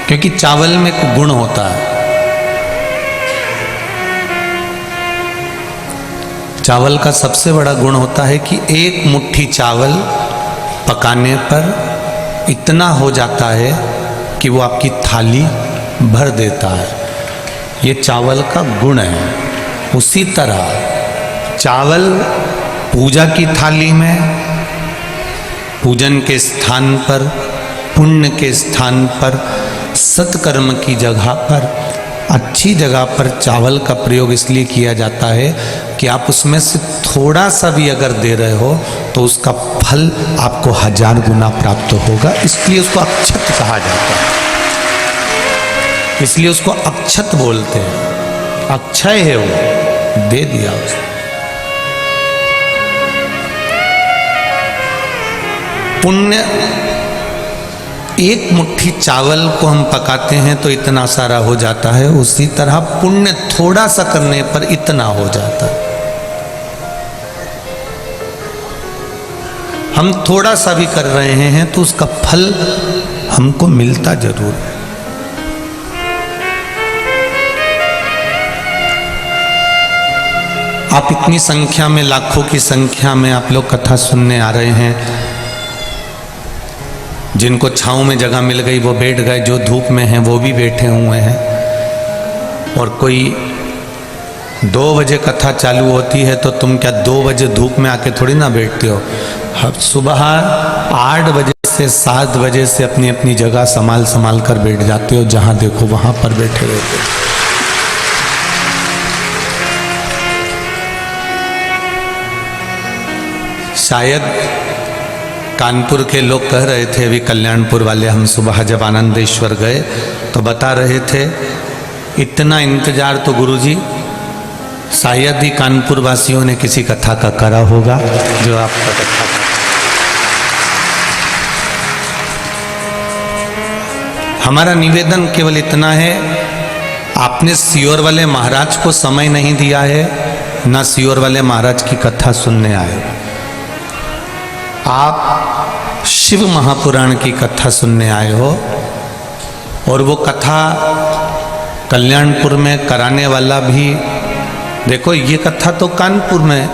क्योंकि चावल में एक गुण होता है। चावल का सबसे बड़ा गुण होता है कि एक मुट्ठी चावल पकाने पर इतना हो जाता है कि वो आपकी थाली भर देता है। ये चावल का गुण है। उसी तरह चावल पूजा की थाली में, पूजन के स्थान पर, पुण्य के स्थान पर, सत्कर्म की जगह पर, अच्छी जगह पर चावल का प्रयोग इसलिए किया जाता है कि आप उसमें से थोड़ा सा भी अगर दे रहे हो तो उसका फल आपको 1000 गुना प्राप्त होगा। इसलिए उसको अक्षत कहा जाता है, इसलिए उसको अक्षत बोलते हैं। अक्षय है वो, दे दिया उसने। पुण्य, एक मुट्ठी चावल को हम पकाते हैं तो इतना सारा हो जाता है, उसी तरह पुण्य थोड़ा सा करने पर इतना हो जाता है। हम थोड़ा सा भी कर रहे हैं तो उसका फल हमको मिलता जरूर है। आप इतनी संख्या में, लाखों की संख्या में आप लोग कथा सुनने आ रहे हैं। जिनको छांव में जगह मिल गई वो बैठ गए, जो धूप में हैं वो भी बैठे हुए हैं। और कोई 2 बजे कथा चालू होती है तो तुम क्या 2 बजे धूप में आके थोड़ी ना बैठते हो। सुबह 8 बजे से 7 बजे से अपनी अपनी जगह संभाल संभाल कर बैठ जाते हो, जहां देखो वहां पर बैठे रहते हो। शायद कानपुर के लोग कह रहे थे, अभी कल्याणपुर वाले, हम सुबह जब आनंदेश्वर गए तो बता रहे थे इतना इंतजार तो गुरुजी शायद ही कानपुर वासियों ने किसी कथा का करा होगा जो आपका कथा का। हमारा निवेदन केवल इतना है, आपने सियोर वाले महाराज को समय नहीं दिया है, ना सियोर वाले महाराज की कथा सुनने आए। आप शिव महापुराण की कथा सुनने आए हो, और वो कथा कल्याणपुर में कराने वाला भी, देखो ये कथा तो कानपुर में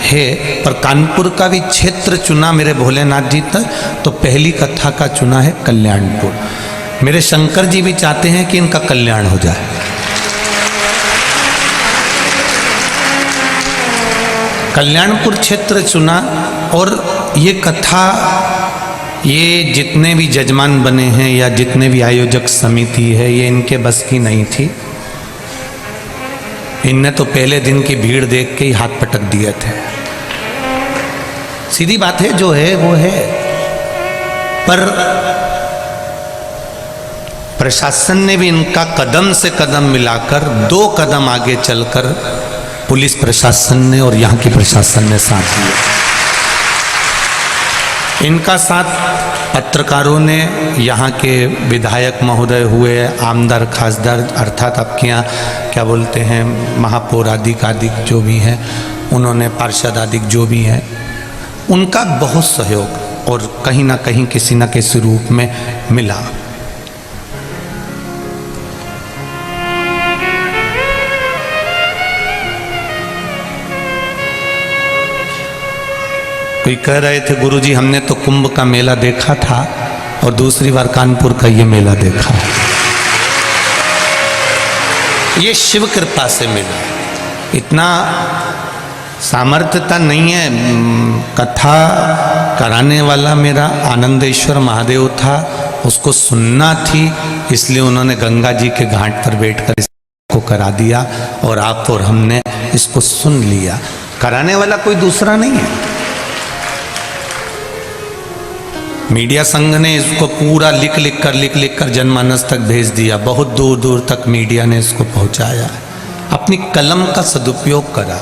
है, पर कानपुर का भी क्षेत्र चुना मेरे भोलेनाथ जी ने, तो पहली कथा का चुना है कल्याणपुर। मेरे शंकर जी भी चाहते हैं कि इनका कल्याण हो जाए। कल्याणपुर क्षेत्र चुना, और ये कथा, ये जितने भी जजमान बने हैं या जितने भी आयोजक समिति है, ये इनके बस की नहीं थी। इनने तो पहले दिन की भीड़ देख के ही हाथ पटक दिए थे। सीधी बात है, जो है वो है। पर प्रशासन ने भी इनका कदम से कदम मिलाकर 2 कदम आगे चलकर पुलिस प्रशासन ने और यहाँ की प्रशासन ने साथ लिया। इनका साथ पत्रकारों ने, यहाँ के विधायक महोदय हुए, आमदार खासदार अर्थात आपके यहाँ क्या बोलते हैं, महापौर आदिक जो भी हैं, उन्होंने पार्षद आदिक जो भी हैं, उनका बहुत सहयोग और कहीं ना कहीं किसी न किसी रूप में मिला। कोई कह रहे थे गुरुजी हमने तो कुंभ का मेला देखा था और दूसरी बार कानपुर का ये मेला देखा। ये शिव कृपा से मिला। इतना सामर्थ्यता नहीं है। कथा कराने वाला मेरा आनंदेश्वर महादेव था, उसको सुनना थी, इसलिए उन्होंने गंगा जी के घाट पर बैठकर इसको करा दिया और आप और हमने इसको सुन लिया। कराने वाला कोई दूसरा नहीं है। मीडिया संघ ने इसको पूरा लिख लिख कर जनमानस तक भेज दिया। बहुत दूर दूर तक मीडिया ने इसको पहुंचाया। अपनी कलम का सदुपयोग करा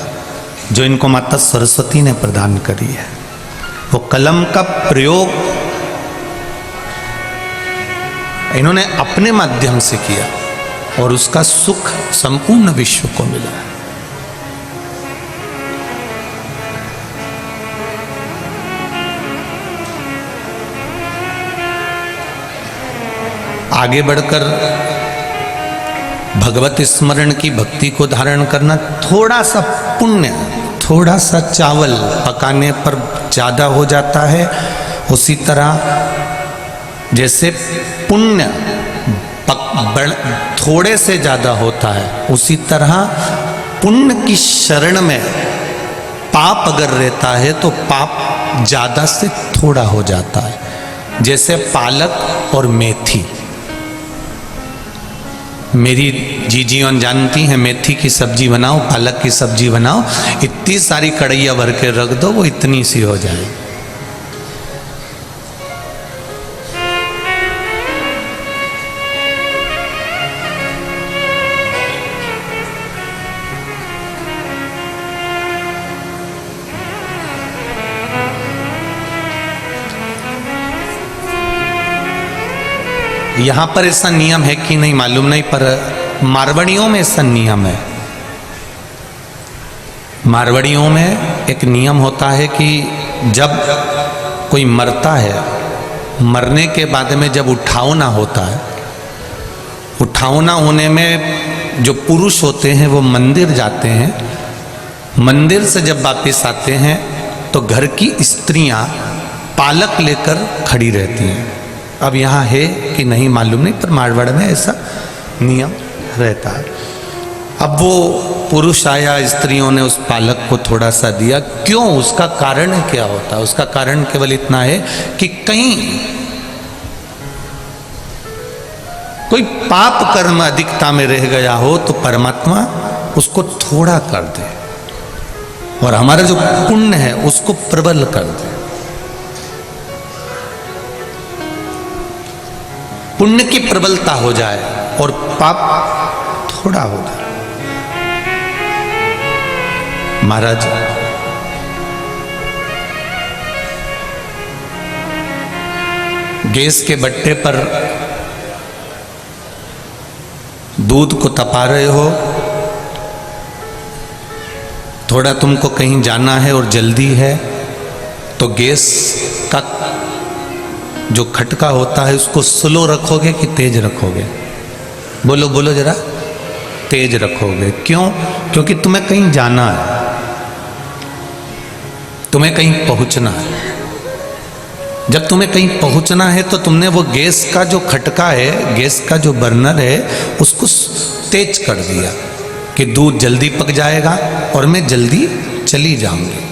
जो इनको माता सरस्वती ने प्रदान करी है। वो कलम का प्रयोग इन्होंने अपने माध्यम से किया और उसका सुख संपूर्ण विश्व को मिला। आगे बढ़कर भगवत स्मरण की भक्ति को धारण करना, थोड़ा सा पुण्य, थोड़ा सा चावल पकाने पर ज़्यादा हो जाता है, उसी तरह जैसे पुण्य थोड़े से ज़्यादा होता है, उसी तरह पुण्य की शरण में पाप अगर रहता है तो पाप ज़्यादा से थोड़ा हो जाता है। जैसे पालक और मेथी, मेरी जीजियों जानती हैं, मेथी की सब्जी बनाओ, पालक की सब्जी बनाओ, इतनी सारी कढ़ैया भर के रख दो, वो इतनी सी हो जाए। यहाँ पर ऐसा नियम है कि नहीं मालूम नहीं, पर मारवाड़ियों में ऐसा नियम है। मारवाड़ियों में एक नियम होता है कि जब कोई मरता है, मरने के बाद में जब उठावना होता है, उठावना होने में जो पुरुष होते हैं वो मंदिर जाते हैं, मंदिर से जब वापस आते हैं तो घर की स्त्रियां पालक लेकर खड़ी रहती हैं। अब यहाँ है कि नहीं मालूम नहीं, पर मारवाड़ में ऐसा नियम रहता है। अब वो पुरुष आया, स्त्रियों ने उस पालक को थोड़ा सा दिया, क्यों, उसका कारण क्या होता है? उसका कारण केवल इतना है कि कहीं कोई पाप कर्म अधिकता में रह गया हो तो परमात्मा उसको थोड़ा कर दे और हमारा जो पुण्य है उसको प्रबल कर दे। पुण्य की प्रबलता हो जाए और पाप थोड़ा हो जाए। महाराज, गैस के बट्टे पर दूध को तपा रहे हो, थोड़ा तुमको कहीं जाना है और जल्दी है, तो गैस का जो खटका होता है उसको स्लो रखोगे कि तेज रखोगे? बोलो बोलो जरा, तेज रखोगे। क्यों? क्योंकि तुम्हें कहीं जाना है, तुम्हें कहीं पहुंचना है। जब तुम्हें कहीं पहुंचना है तो तुमने वो गैस का जो खटका है, गैस का जो बर्नर है, उसको तेज कर दिया कि दूध जल्दी पक जाएगा और मैं जल्दी चली जाऊंगी।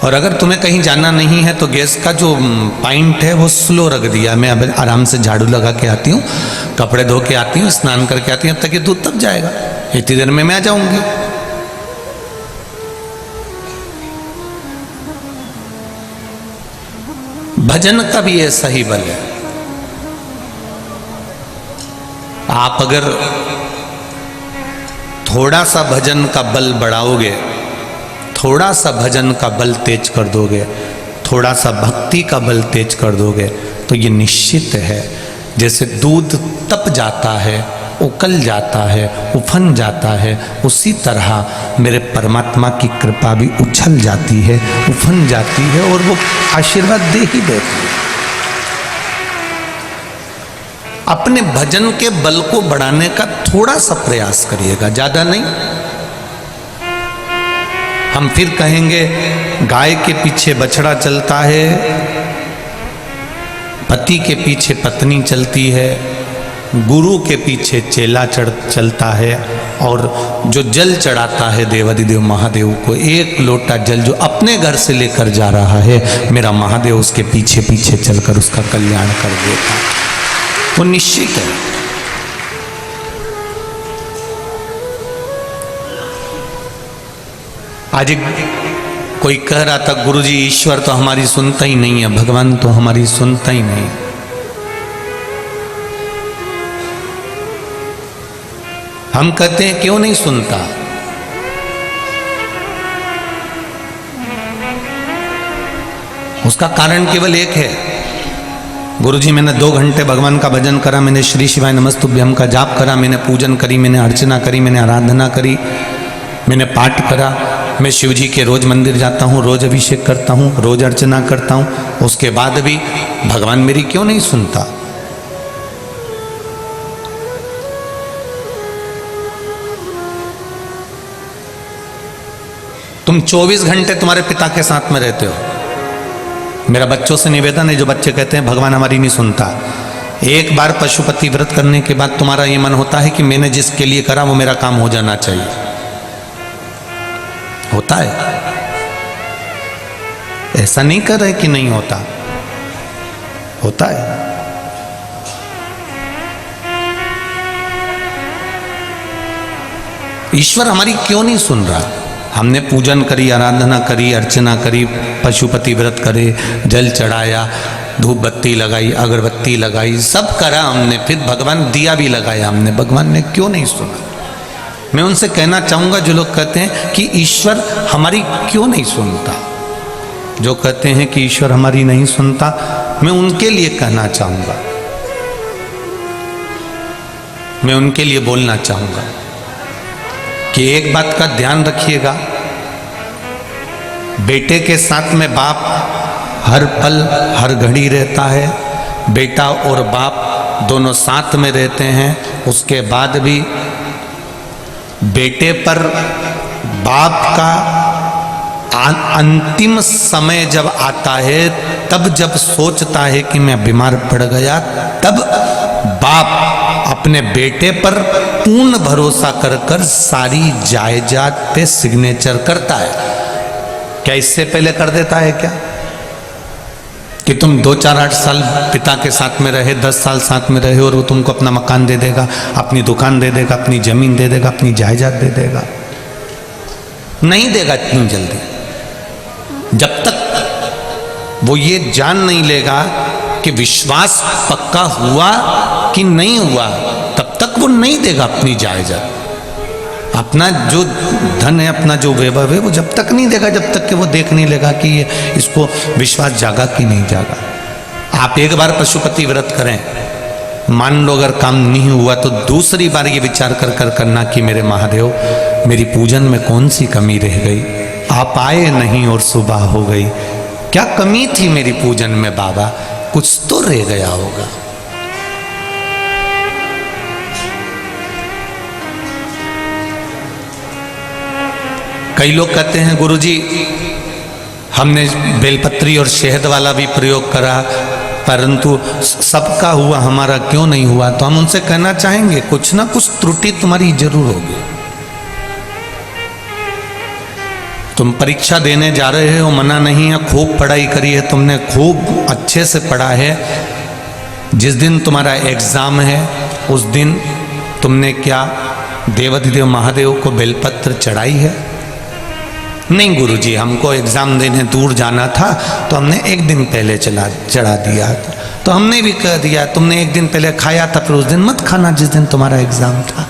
और अगर तुम्हें कहीं जाना नहीं है तो गैस का जो पॉइंट है वो स्लो रख दिया, मैं अब आराम से झाड़ू लगा के आती हूँ, कपड़े धो के आती हूँ, स्नान करके आती हूँ, अब तक ये दूध तक जाएगा, इतनी देर में मैं आ जाऊंगी। भजन का भी ऐसा ही बल है। आप अगर थोड़ा सा भजन का बल बढ़ाओगे, थोड़ा सा भजन का बल तेज कर दोगे, थोड़ा सा भक्ति का बल तेज कर दोगे, तो ये निश्चित है जैसे दूध तप जाता है, उकल जाता है, उफन जाता है, उसी तरह मेरे परमात्मा की कृपा भी उछल जाती है, उफन जाती है और वो आशीर्वाद दे ही देती है। अपने भजन के बल को बढ़ाने का थोड़ा सा प्रयास करिएगा, ज्यादा नहीं। हम फिर कहेंगे गाय के पीछे बछड़ा चलता है, पति के पीछे पत्नी चलती है, गुरु के पीछे चेला चलता है, और जो जल चढ़ाता है देवाधिदेव महादेव को, एक लोटा जल जो अपने घर से लेकर जा रहा है, मेरा महादेव उसके पीछे पीछे चलकर उसका कल्याण कर देता, वो निश्चित है। आज कोई कह रहा था गुरुजी ईश्वर तो हमारी सुनता ही नहीं है, भगवान तो हमारी सुनता ही नहीं। हम कहते हैं क्यों नहीं सुनता? उसका कारण केवल एक है, गुरुजी मैंने 2 घंटे भगवान का भजन करा, मैंने श्री शिवाय नमस्तुभ्यम का जाप करा, मैंने पूजन करी, मैंने अर्चना करी, मैंने आराधना करी, मैंने पाठ करा, मैं शिव जी के रोज मंदिर जाता हूँ, रोज अभिषेक करता हूँ, रोज अर्चना करता हूँ, उसके बाद भी भगवान मेरी क्यों नहीं सुनता? तुम 24 घंटे तुम्हारे पिता के साथ में रहते हो। मेरा बच्चों से निवेदन है, जो बच्चे कहते हैं भगवान हमारी नहीं सुनता, एक बार पशुपति व्रत करने के बाद तुम्हारा ये मन होता है कि मैंने जिसके लिए करा वो मेरा काम हो जाना चाहिए। होता है, ऐसा नहीं कर रहे कि नहीं होता, होता है। ईश्वर हमारी क्यों नहीं सुन रहा? हमने पूजन करी, आराधना करी, अर्चना करी, पशुपति व्रत करे, जल चढ़ाया, धूप बत्ती लगाई, अगरबत्ती लगाई, सब करा हमने, फिर भगवान दिया भी लगाया हमने, भगवान ने क्यों नहीं सुना? मैं उनसे कहना चाहूंगा जो लोग कहते हैं कि ईश्वर हमारी क्यों नहीं सुनता, जो कहते हैं कि ईश्वर हमारी नहीं सुनता, मैं उनके लिए कहना चाहूंगा, मैं उनके लिए बोलना चाहूंगा कि एक बात का ध्यान रखिएगा, बेटे के साथ में बाप हर पल हर घड़ी रहता है, बेटा और बाप दोनों साथ में रहते हैं, उसके बाद भी बेटे पर बाप का अंतिम समय जब आता है, तब जब सोचता है कि मैं बीमार पड़ गया, तब बाप अपने बेटे पर पूर्ण भरोसा कर कर सारी जायदाद पे सिग्नेचर करता है। क्या इससे पहले कर देता है क्या? कि तुम 2, 4, 8 साल पिता के साथ में रहे, 10 साल साथ में रहे और वो तुमको अपना मकान दे देगा, अपनी दुकान दे देगा, अपनी जमीन दे देगा, अपनी जायदाद दे देगा? नहीं देगा इतनी जल्दी। जब तक वो ये जान नहीं लेगा कि विश्वास पक्का हुआ कि नहीं हुआ, तब तक वो नहीं देगा अपनी जायदाद, अपना जो धन है, अपना जो वैभव है, वो जब तक नहीं देगा जब तक कि वो देख नहीं लेगा कि ये इसको विश्वास जागा कि नहीं जागा। आप एक बार पशुपति व्रत करें, मान लो अगर काम नहीं हुआ तो दूसरी बार ये विचार कर कर करना कि मेरे महादेव, मेरी पूजन में कौन सी कमी रह गई, आप आए नहीं और सुबह हो गई, क्या कमी थी मेरी पूजन में बाबा, कुछ तो रह गया होगा। कई लोग कहते हैं गुरुजी हमने बेलपत्री और शहद वाला भी प्रयोग करा, परंतु सबका हुआ, हमारा क्यों नहीं हुआ? तो हम उनसे कहना चाहेंगे कुछ ना कुछ त्रुटि तुम्हारी जरूर होगी। तुम परीक्षा देने जा रहे हो, मना नहीं है, खूब पढ़ाई करी है तुमने, खूब अच्छे से पढ़ा है, जिस दिन तुम्हारा एग्जाम है उस दिन तुमने क्या देवाधिदेव महादेव को बेलपत्र चढ़ाई है? नहीं गुरुजी, हमको एग्जाम देने दूर जाना था तो हमने एक दिन पहले चढ़ा दिया। तो हमने भी कह दिया तुमने एक दिन पहले खाया था, फिर उस दिन मत खाना जिस दिन तुम्हारा एग्जाम था।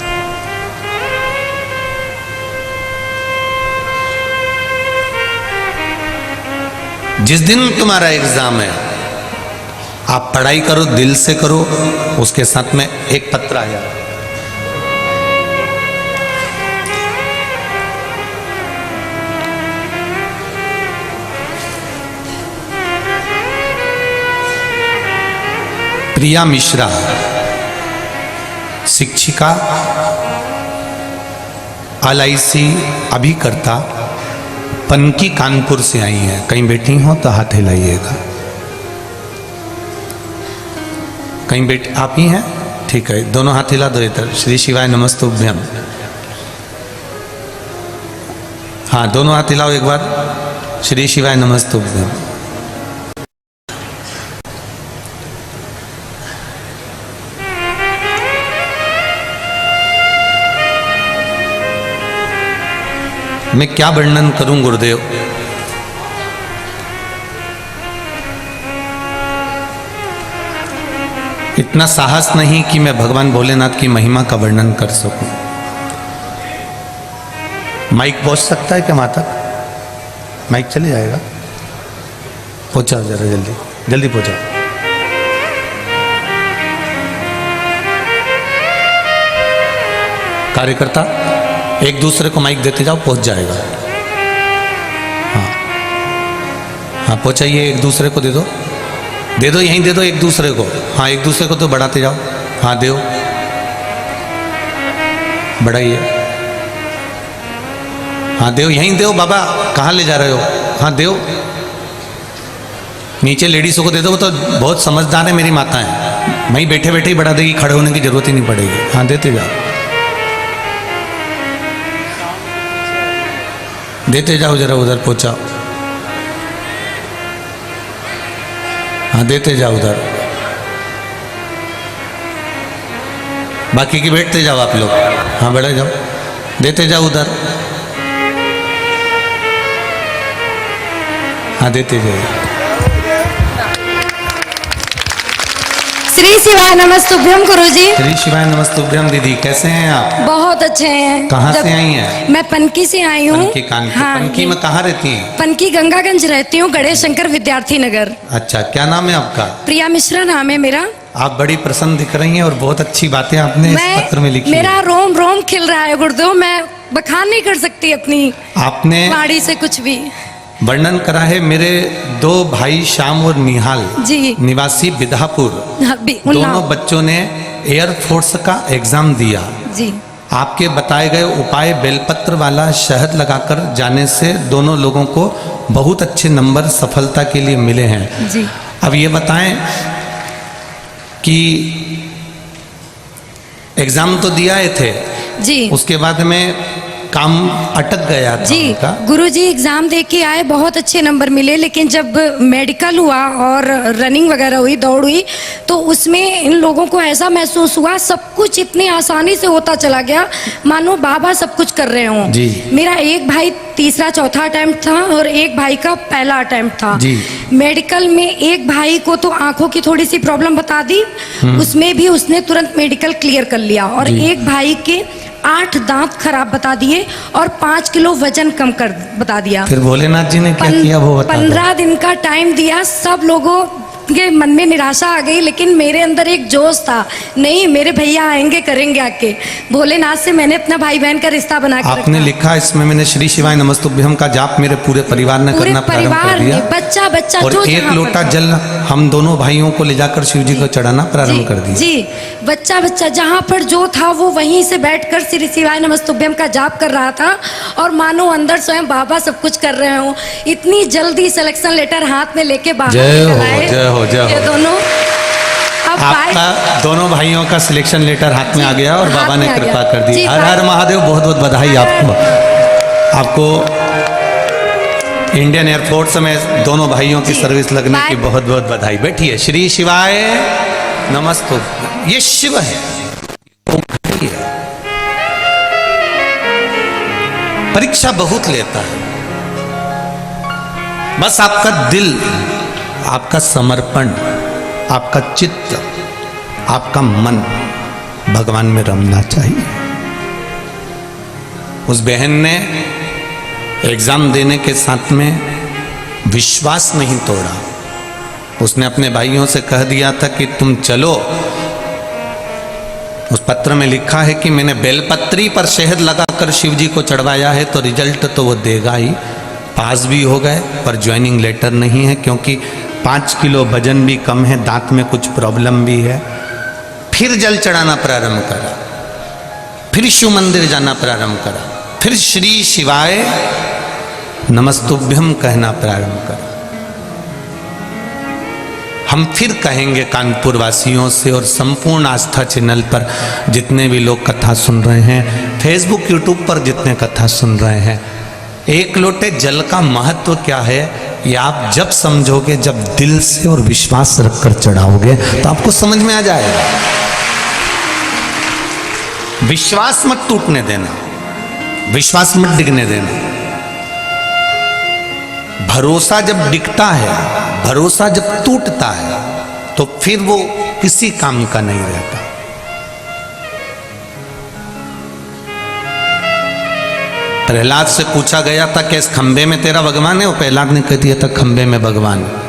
जिस दिन तुम्हारा एग्जाम है आप पढ़ाई करो, दिल से करो, उसके साथ में एक पत्र आया, प्रिया मिश्रा, शिक्षिका, LIC अभिकर्ता, पनकी कानपुर से आई हैं। कहीं बैठी हो तो हाथ हिलाइएगा। कहीं बैठ आप ही हैं? ठीक है, दोनों हाथ हिला दो इधर। श्री शिवाय नमस्तुभ्यम। हाँ, दोनों हाथ हिलाओ एक बार। श्री शिवाय नमस्तुभ्यम। मैं क्या वर्णन करूं गुरुदेव, इतना साहस नहीं कि मैं भगवान भोलेनाथ की महिमा का वर्णन कर सकूं। माइक पहुंच सकता है क्या वहां तक? माइक चले जाएगा? पहुंचाओ जरा, जल्दी जल्दी पहुंचाओ। कार्यकर्ता एक दूसरे को माइक देते जाओ, पहुंच जाएगा। हाँ पोछा ये एक दूसरे को दे दो, दे दो, यहीं दे दो एक दूसरे को। हाँ एक दूसरे को तो बढ़ाते जाओ। हाँ दो, बढ़ाइए। हाँ दो, यहीं दो बाबा, कहाँ ले जा रहे हो? हाँ दो, नीचे लेडीज़ों को दे दो, वो तो बहुत समझदार है मेरी माता है, वहीं बैठे बैठे ही बढ़ा देगी, खड़े होने की जरूरत ही नहीं पड़ेगी। हाँ देते जाओ, देते जाओ, जरा उधर पहुंचाओ। हाँ देते जाओ उधर, बाकी की बैठते जाओ आप लोग। हाँ बढ़े जाओ, देते जाओ उधर। हाँ देते जाओ। श्री शिवाय नमस्तुभ्यम गुरुजी। श्री शिवाय नमस्तुभ्यम दीदी, कैसे हैं आप? बहुत अच्छे हैं। कहाँ से आई हैं? मैं पनकी से आई हूँ। पनकी, कानपुर। हाँ, पनकी में कहाँ रहती हैं? पनकी गंगागंज रहती हूँ, गणेश शंकर विद्यार्थी नगर। अच्छा, क्या नाम है आपका? प्रिया मिश्रा नाम है मेरा। आप बड़ी प्रसन्न दिख रही हैं और बहुत अच्छी बातें आपने इस पत्र में लिखी। मेरा रोम रोम खिल रहा है गुरुदेव, मैं बखान नहीं कर सकती अपनी आपने वाणी से कुछ भी। वर्णन करा है मेरे दो भाई श्याम और निहाल जी, निवासी बिधापुर, दोनों बच्चों ने एयरफोर्स का एग्जाम दिया जी। आपके बताए गए उपाय बेलपत्र वाला शहद लगाकर जाने से दोनों लोगों को बहुत अच्छे नंबर सफलता के लिए मिले हैं जी। अब ये बताएं कि एग्जाम तो दिया थे जी, उसके बाद में काम अटक गया था जी। गुरुजी एग्जाम दे के आए, बहुत अच्छे नंबर मिले, लेकिन जब मेडिकल हुआ और रनिंग वगैरह हुई, दौड़ हुई, तो उसमें इन लोगों को ऐसा महसूस हुआ सब कुछ इतनी आसानी से होता चला गया मानो बाबा सब कुछ कर रहे हों। मेरा एक भाई तीसरा चौथा अटेम्प्ट था और एक भाई का पहला अटेम्प्ट था जी। मेडिकल में एक भाई को तो आंखों की थोड़ी सी प्रॉब्लम बता दी, उसमें भी उसने तुरंत मेडिकल क्लियर कर लिया, और एक भाई के 8 दांत खराब बता दिए और 5 किलो वजन कम कर बता दिया। फिर भोलेनाथ जी ने क्या किया वो बता दो। 15 दिन का टाइम दिया, सब लोगों के मन में निराशा आ गई, लेकिन मेरे अंदर एक जोश था, नहीं मेरे भैया आएंगे करेंगे आके। भोलेनाथ से मैंने अपना भाई बहन का रिश्ता बना के आपने लिखा इसमें, मैंने श्री शिवाय नमस्तुभ्यम का जाप मेरे पूरे परिवार ने करना प्रारंभ कर दिया, बच्चा बच्चा और एक लोटा जल हम दोनों भाइयों को ले जाकर शिव जी को चढ़ाना प्रारंभ कर दिया जी। बच्चा बच्चा जहाँ पर जो था वो वहीं से बैठकर श्री शिवाय नमस्तुभ्यम का जाप कर रहा था, और मानो अंदर स्वयं बाबा सब कुछ कर रहे हो। इतनी जल्दी सिलेक्शन लेटर हाथ में लेके बाहर आए ये दोनों। अब आपका दोनों भाइयों का सिलेक्शन लेटर हाथ में आ गया और बाबा ने कृपा कर दी। हर हर महादेव, बहुत बहुत बधाई आपको। आपको इंडियन एयरफोर्स में दोनों भाइयों की सर्विस लगने की बहुत बहुत बधाई। बैठिए। श्री शिवाय नमस्तुभ्यम। ये शिव है, परीक्षा बहुत लेता है, बस आपका दिल, आपका समर्पण, आपका चित्त, आपका मन भगवान में रमना चाहिए। उस बहन ने एग्जाम देने के साथ में विश्वास नहीं तोड़ा, उसने अपने भाइयों से कह दिया था कि तुम चलो। उस पत्र में लिखा है कि मैंने बेलपत्री पर शहद लगाकर शिव जी को चढ़वाया है, तो रिजल्ट तो वो देगा ही। पास भी हो गए पर ज्वाइनिंग लेटर नहीं है, क्योंकि 5 किलो वजन भी कम है, दांत में कुछ प्रॉब्लम भी है। फिर जल चढ़ाना प्रारंभ करा, फिर शिव मंदिर जाना प्रारंभ करा, फिर श्री शिवाय नमस्तुभ्यम कहना प्रारंभ करा। हम फिर कहेंगे कानपुर वासियों से और संपूर्ण आस्था चैनल पर जितने भी लोग कथा सुन रहे हैं, फेसबुक यूट्यूब पर जितने कथा सुन रहे हैं, एक लोटे जल का महत्व क्या है ये आप जब समझोगे, जब दिल से और विश्वास रखकर चढ़ाओगे तो आपको समझ में आ जाएगा। विश्वास मत टूटने देना, विश्वास मत डिगने देना। भरोसा जब डिगता है, भरोसा जब टूटता है, तो फिर वो किसी काम का नहीं रहता। प्रहलाद से पूछा गया था कि इस खंबे में तेरा भगवान है, वो प्रहलाद ने कह दिया था खंबे में भगवान है।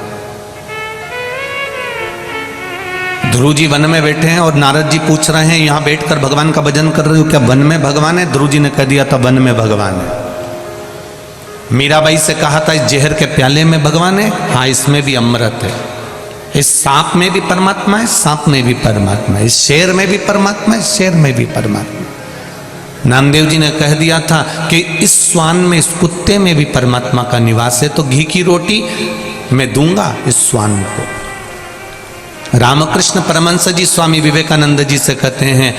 ध्रुव जी वन में बैठे हैं और नारद जी पूछ रहे हैं यहाँ बैठकर भगवान का भजन कर रहे हो, क्या वन में भगवान है? ध्रुव जी ने कह दिया था वन में भगवान है। मीराबाई से कहा था इस जहर के प्याले में भगवान है, हाँ इसमें भी अमृत है। इस सांप में भी परमात्मा है, सांप में भी परमात्मा है। इस शेर में भी परमात्मा है, शेर में भी परमात्मा है। नामदेव जी ने कह दिया था कि इस श्वान में, इस कुत्ते में भी परमात्मा का निवास है, तो घी की रोटी मैं दूंगा इस श्वान को। रामकृष्ण परमहंस जी स्वामी विवेकानंद जी से कहते हैं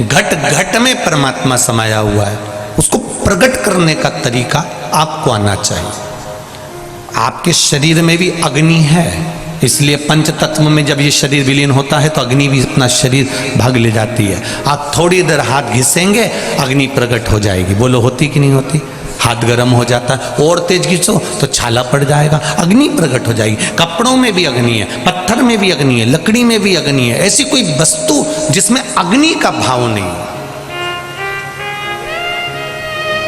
घट घट में परमात्मा समाया हुआ है, उसको प्रकट करने का तरीका आपको आना चाहिए। आपके शरीर में भी अग्नि है, इसलिए पंच तत्व में जब ये शरीर विलीन होता है तो अग्नि भी अपना शरीर भाग ले जाती है। आप थोड़ी देर हाथ घिसेंगे अग्नि प्रकट हो जाएगी। बोलो होती कि नहीं होती? हाथ गर्म हो जाता है और तेज घिसो तो छाला पड़ जाएगा, अग्नि प्रकट हो जाएगी। कपड़ों में भी अग्नि है, पत्थर में भी अग्नि है, लकड़ी में भी अग्नि है। ऐसी कोई वस्तु जिसमें अग्नि का भाव नहीं है,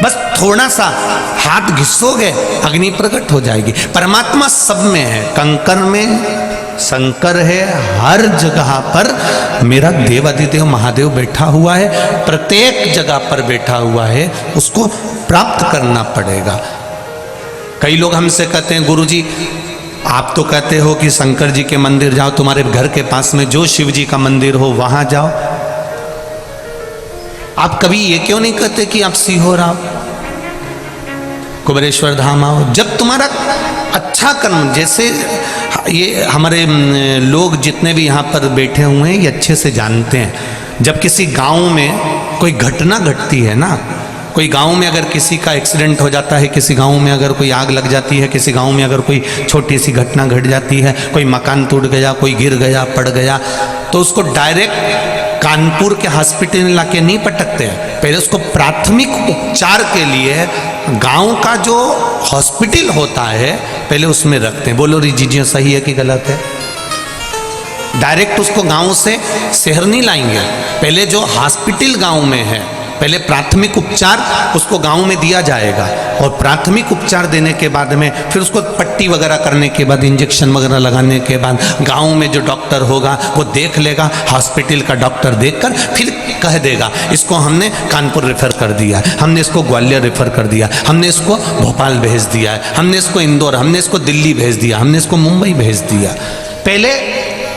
बस थोड़ा सा हाथ घिसोगे अग्नि प्रकट हो जाएगी। परमात्मा सब में है, कंकर में शंकर है, हर जगह पर मेरा देवादिदेव महादेव बैठा हुआ है, प्रत्येक जगह पर बैठा हुआ है, उसको प्राप्त करना पड़ेगा। कई लोग हमसे कहते हैं गुरुजी आप तो कहते हो कि शंकर जी के मंदिर जाओ, तुम्हारे घर के पास में जो शिव जी का मंदिर हो वहां जाओ, आप कभी ये क्यों नहीं कहते कि आप सीहोर आओ, कुबेरेश्वर धाम आओ? जब तुम्हारा अच्छा कर्म, जैसे ये हमारे लोग जितने भी यहाँ पर बैठे हुए हैं ये अच्छे से जानते हैं, जब किसी गांव में कोई घटना घटती है ना, कोई गांव में अगर किसी का एक्सीडेंट हो जाता है, किसी गांव में अगर कोई आग लग जाती है, किसी गांव में अगर कोई छोटी सी घटना घट जाती है, कोई मकान टूट गया, कोई गिर गया, पड़ गया, तो उसको डायरेक्ट कानपुर के हॉस्पिटल में लाके नहीं पटकते हैं। पहले उसको प्राथमिक उपचार के लिए गांव का जो हॉस्पिटल होता है पहले उसमें रखते हैं। बोलो रिजीजियो सही है कि गलत है? डायरेक्ट उसको गांव से शहर नहीं लाएंगे, पहले जो हॉस्पिटल गांव में है पहले प्राथमिक उपचार उसको गांव में दिया जाएगा, और प्राथमिक उपचार देने के बाद में फिर उसको पट्टी वगैरह करने के बाद, इंजेक्शन वगैरह लगाने के बाद गांव में जो डॉक्टर होगा वो देख लेगा, हॉस्पिटल का डॉक्टर देखकर फिर कह देगा इसको हमने कानपुर रेफर कर दिया है, हमने इसको ग्वालियर रेफर कर दिया, हमने इसको भोपाल भेज दिया है, हमने इसको इंदौर, हमने इसको दिल्ली भेज दिया, हमने इसको मुंबई भेज दिया। पहले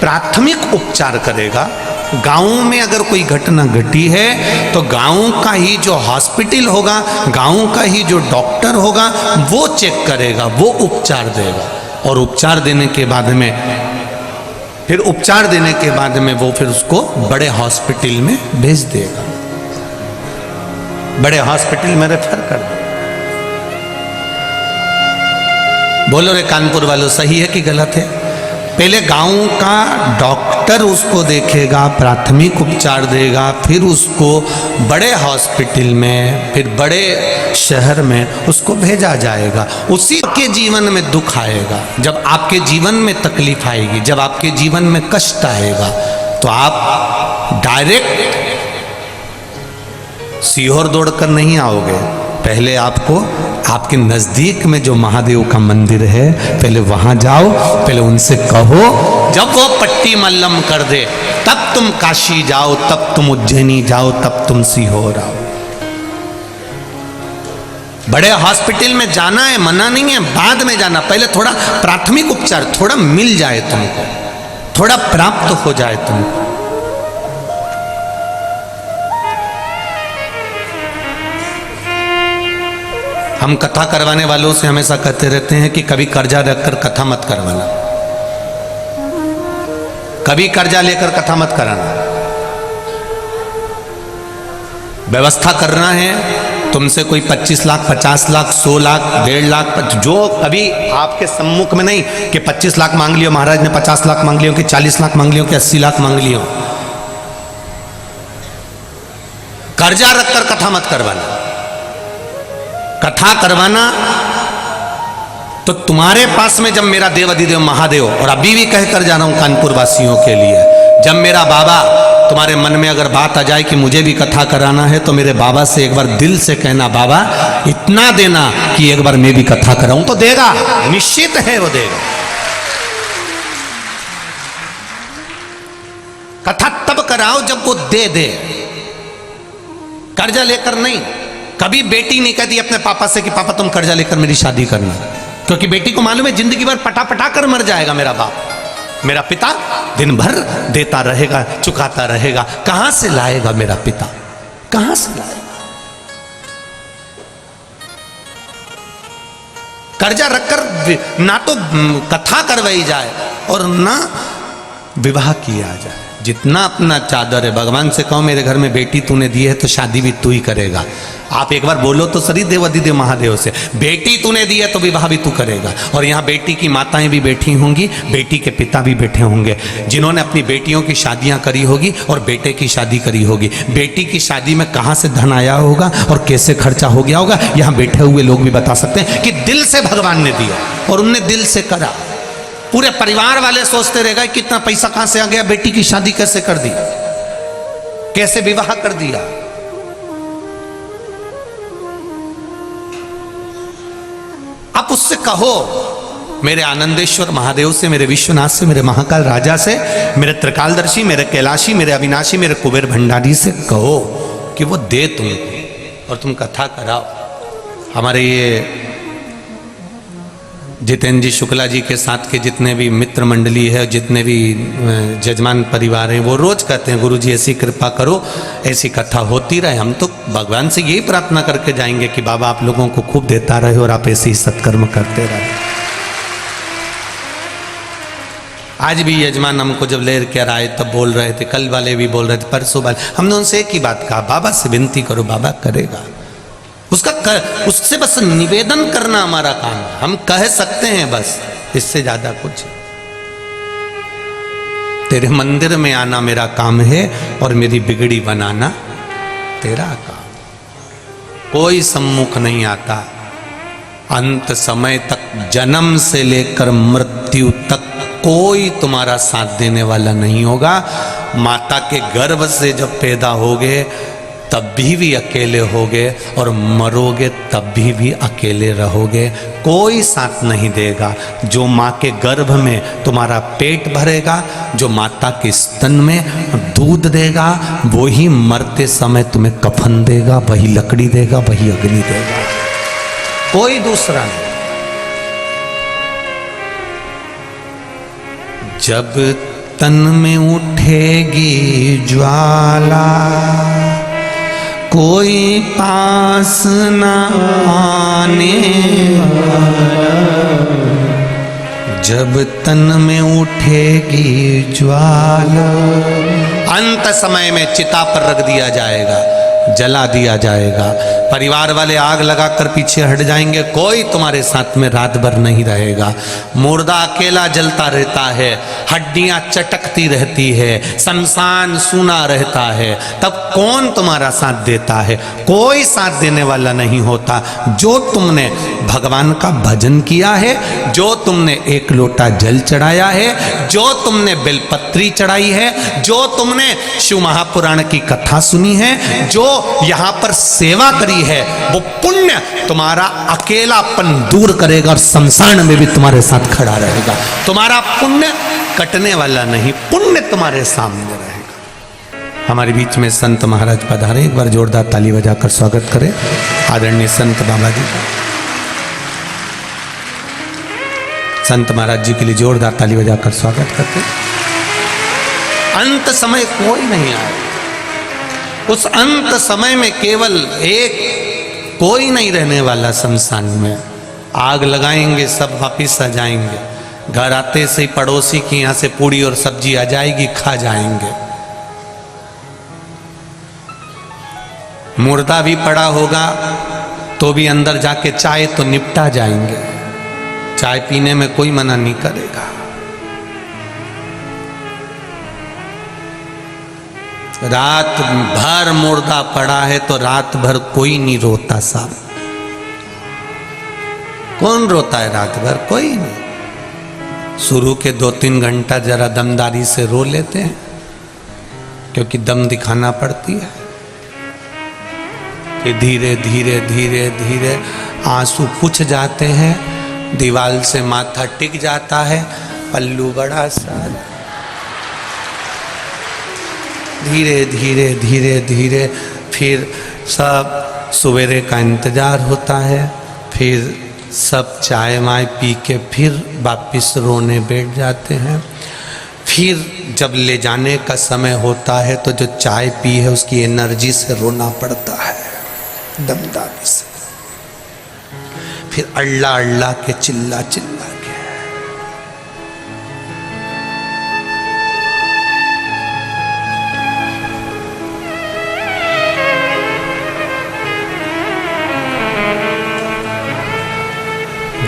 प्राथमिक उपचार करेगा। गांव में अगर कोई घटना घटी है तो गांव का ही जो हॉस्पिटल होगा, गांव का ही जो डॉक्टर होगा वो चेक करेगा, वो उपचार देगा, और उपचार देने के बाद में फिर उपचार देने के बाद में वो फिर उसको बड़े हॉस्पिटल में भेज देगा, बड़े हॉस्पिटल में रेफर कर देगा। बोलो रे कानपुर वालों सही है कि गलत है? पहले गांव का डॉक्टर उसको देखेगा, प्राथमिक उपचार देगा, फिर उसको बड़े हॉस्पिटल में, फिर बड़े शहर में उसको भेजा जाएगा। उसी के जीवन में दुख आएगा, जब आपके जीवन में तकलीफ आएगी, जब आपके जीवन में कष्ट आएगा तो आप डायरेक्ट सीहोर दौड़कर नहीं आओगे। पहले आपको आपके नजदीक में जो महादेव का मंदिर है पहले वहां जाओ, पहले उनसे कहो, जब वो पट्टी मल्लम कर दे तब तुम काशी जाओ, तब तुम उज्जैनी जाओ, तब तुम सीहोर आओ। बड़े हॉस्पिटल में जाना है मना नहीं है, बाद में जाना, पहले थोड़ा प्राथमिक उपचार थोड़ा मिल जाए तुमको, थोड़ा प्राप्त हो जाए तुमको। हम कथा करवाने वालों से हमेशा कहते रहते हैं कि कभी कर्जा रखकर कथा मत करवाना, कभी कर्जा लेकर कथा मत कराना। व्यवस्था करना है तुमसे कोई 25 लाख, 50 लाख, 100 लाख, 1.5 लाख, जो कभी आपके सम्मुख में नहीं कि 25 लाख मांग लियो, महाराज ने 50 लाख मांग लियो, कि 40 लाख मांग लियो, कि 80 लाख मांग लियो। कर्जा रखकर कथा मत करवाना। कथा करवाना तो तुम्हारे पास में जब मेरा देवादिदेव महादेव, और अभी भी कहकर जा रहा हूं कानपुर वासियों के लिए, जब मेरा बाबा तुम्हारे मन में अगर बात आ जाए कि मुझे भी कथा कराना है तो मेरे बाबा से एक बार दिल से कहना, बाबा इतना देना कि एक बार मैं भी कथा कराऊं, तो देगा, निश्चित है वो देगा। कथा तब कराओ जब वो दे दे, कर्जा लेकर नहीं। कभी बेटी नहीं कहती अपने पापा से कि पापा तुम कर्जा लेकर मेरी शादी करना, क्योंकि बेटी को मालूम है जिंदगी भर पटा पटा कर मर जाएगा मेरा बाप। मेरा पिता दिन भर देता रहेगा, चुकाता रहेगा, कहां से लाएगा मेरा पिता, कहां से लाएगा? कर्जा रखकर ना तो कथा करवाई जाए और ना विवाह किया जाए। जितना अपना चादर है, भगवान से कहो मेरे घर में बेटी तूने दी है तो शादी भी तू ही करेगा। आप एक बार बोलो तो सरी देवादिदेव महादेव से, बेटी तूने दी है तो विवाह भी तू करेगा। और यहाँ बेटी की माताएं भी बैठी होंगी, बेटी के पिता भी बैठे होंगे, जिन्होंने अपनी बेटियों की शादियां करी होगी और बेटे की शादी करी होगी। बेटी की शादी में कहाँ से धन आया होगा और कैसे खर्चा हो गया होगा, यहाँ बैठे हुए लोग भी बता सकते हैं कि दिल से भगवान ने दिया और उनने दिल से करा। पूरे परिवार वाले सोचते रहेगा कितना पैसा कहां से आ गया, बेटी की शादी कैसे कर दी, कैसे विवाह कर दिया। आप उससे कहो, मेरे आनंदेश्वर महादेव से, मेरे विश्वनाथ से, मेरे महाकाल राजा से, मेरे त्रिकालदर्शी, मेरे कैलाशी, मेरे अविनाशी, मेरे कुबेर भंडारी से कहो कि वो दे तुमको और तुम कथा कराओ। हमारे ये जितेंद्र जी शुक्ला जी के साथ के जितने भी मित्र मंडली है, जितने भी जजमान परिवार हैं, वो रोज कहते हैं गुरु जी ऐसी कृपा करो, ऐसी कथा होती रहे। हम तो भगवान से यही प्रार्थना करके जाएंगे कि बाबा आप लोगों को खूब देता रहे और आप ऐसे ही सत्कर्म करते रहे। आज भी यजमान हमको जब लेर कर आए तब बोल रहे थे, कल वाले भी बोल रहे थे, परसों वाले, हमने उनसे एक ही बात कहा, बाबा से विनती करो, बाबा करेगा। उससे बस निवेदन करना हमारा काम है, हम कह सकते हैं बस, इससे ज्यादा कुछ। तेरे मंदिर में आना मेरा काम है और मेरी बिगड़ी बनाना तेरा काम। कोई सम्मुख नहीं आता, अंत समय तक, जन्म से लेकर मृत्यु तक कोई तुम्हारा साथ देने वाला नहीं होगा। माता के गर्भ से जब पैदा होगे तब भी अकेले होगे और मरोगे तब भी अकेले रहोगे, कोई साथ नहीं देगा। जो माँ के गर्भ में तुम्हारा पेट भरेगा, जो माता के स्तन में दूध देगा, वही मरते समय तुम्हें कफन देगा, वही लकड़ी देगा, वही अग्नि देगा, कोई दूसरा नहीं। जब तन में उठेगी ज्वाला, कोई पास न आने वाला। जब तन में उठेगी ज्वाला, अंत समय में चिता पर रख दिया जाएगा, जला दिया जाएगा। परिवार वाले आग लगाकर पीछे हट जाएंगे, कोई तुम्हारे साथ में रात भर नहीं रहेगा। मुर्दा अकेला जलता रहता है, हड्डियां चटकती रहती है, शमशान सूना रहता है, तब कौन तुम्हारा साथ देता है? कोई साथ देने वाला नहीं होता। जो तुमने भगवान का भजन किया है, जो तुमने एक लोटा जल चढ़ाया है, जो तुमने बेलपत्री चढ़ाई है, जो तुमने शिव महापुराण की कथा सुनी है, जो यहाँ पर सेवा करी है, वो पुण्य तुम्हारा अकेलापन दूर करेगा और शमशान में भी तुम्हारे साथ खड़ा रहेगा। तुम्हारा पुण्य कटने वाला नहीं, पुण्य तुम्हारे सामने रहेगा। हमारे बीच में संत महाराज पधारे, एक बार जोरदार ताली बजाकर स्वागत करें आदरणीय संत बाबा जी। संत महाराज जी के लिए जोरदार ताली बजाकर स्वागत करते। अंत समय कोई नहीं आया, उस अंत समय में केवल एक, कोई नहीं रहने वाला शमशान में। आग लगाएंगे, सब वापिस आ जाएंगे, घर आते से पड़ोसी की यहाँ से पूड़ी और सब्जी आ जाएगी, खा जाएंगे। मुर्दा भी पड़ा होगा तो भी अंदर जाके चाय तो निपटा जाएंगे, चाय पीने में कोई मना नहीं करेगा। रात भर मुर्दा पड़ा है तो रात भर कोई नहीं रोता साहब। कौन रोता है रात भर? कोई नहीं। शुरू के 2-3 घंटा जरा दमदारी से रो लेते हैं, क्योंकि दम दिखाना पड़ती है। कि धीरे धीरे धीरे धीरे आंसू पुछ जाते हैं, दीवार से माथा टिक जाता है, पल्लू बड़ा सा, धीरे धीरे धीरे धीरे फिर सब सवेरे का इंतज़ार होता है, फिर सब चाय वाय पी के फिर वापस रोने बैठ जाते हैं। फिर जब ले जाने का समय होता है तो जो चाय पी है उसकी एनर्जी से रोना पड़ता है, दमदारी से। फिर अल्लाह अल्लाह के चिल्ला चिल्ला के।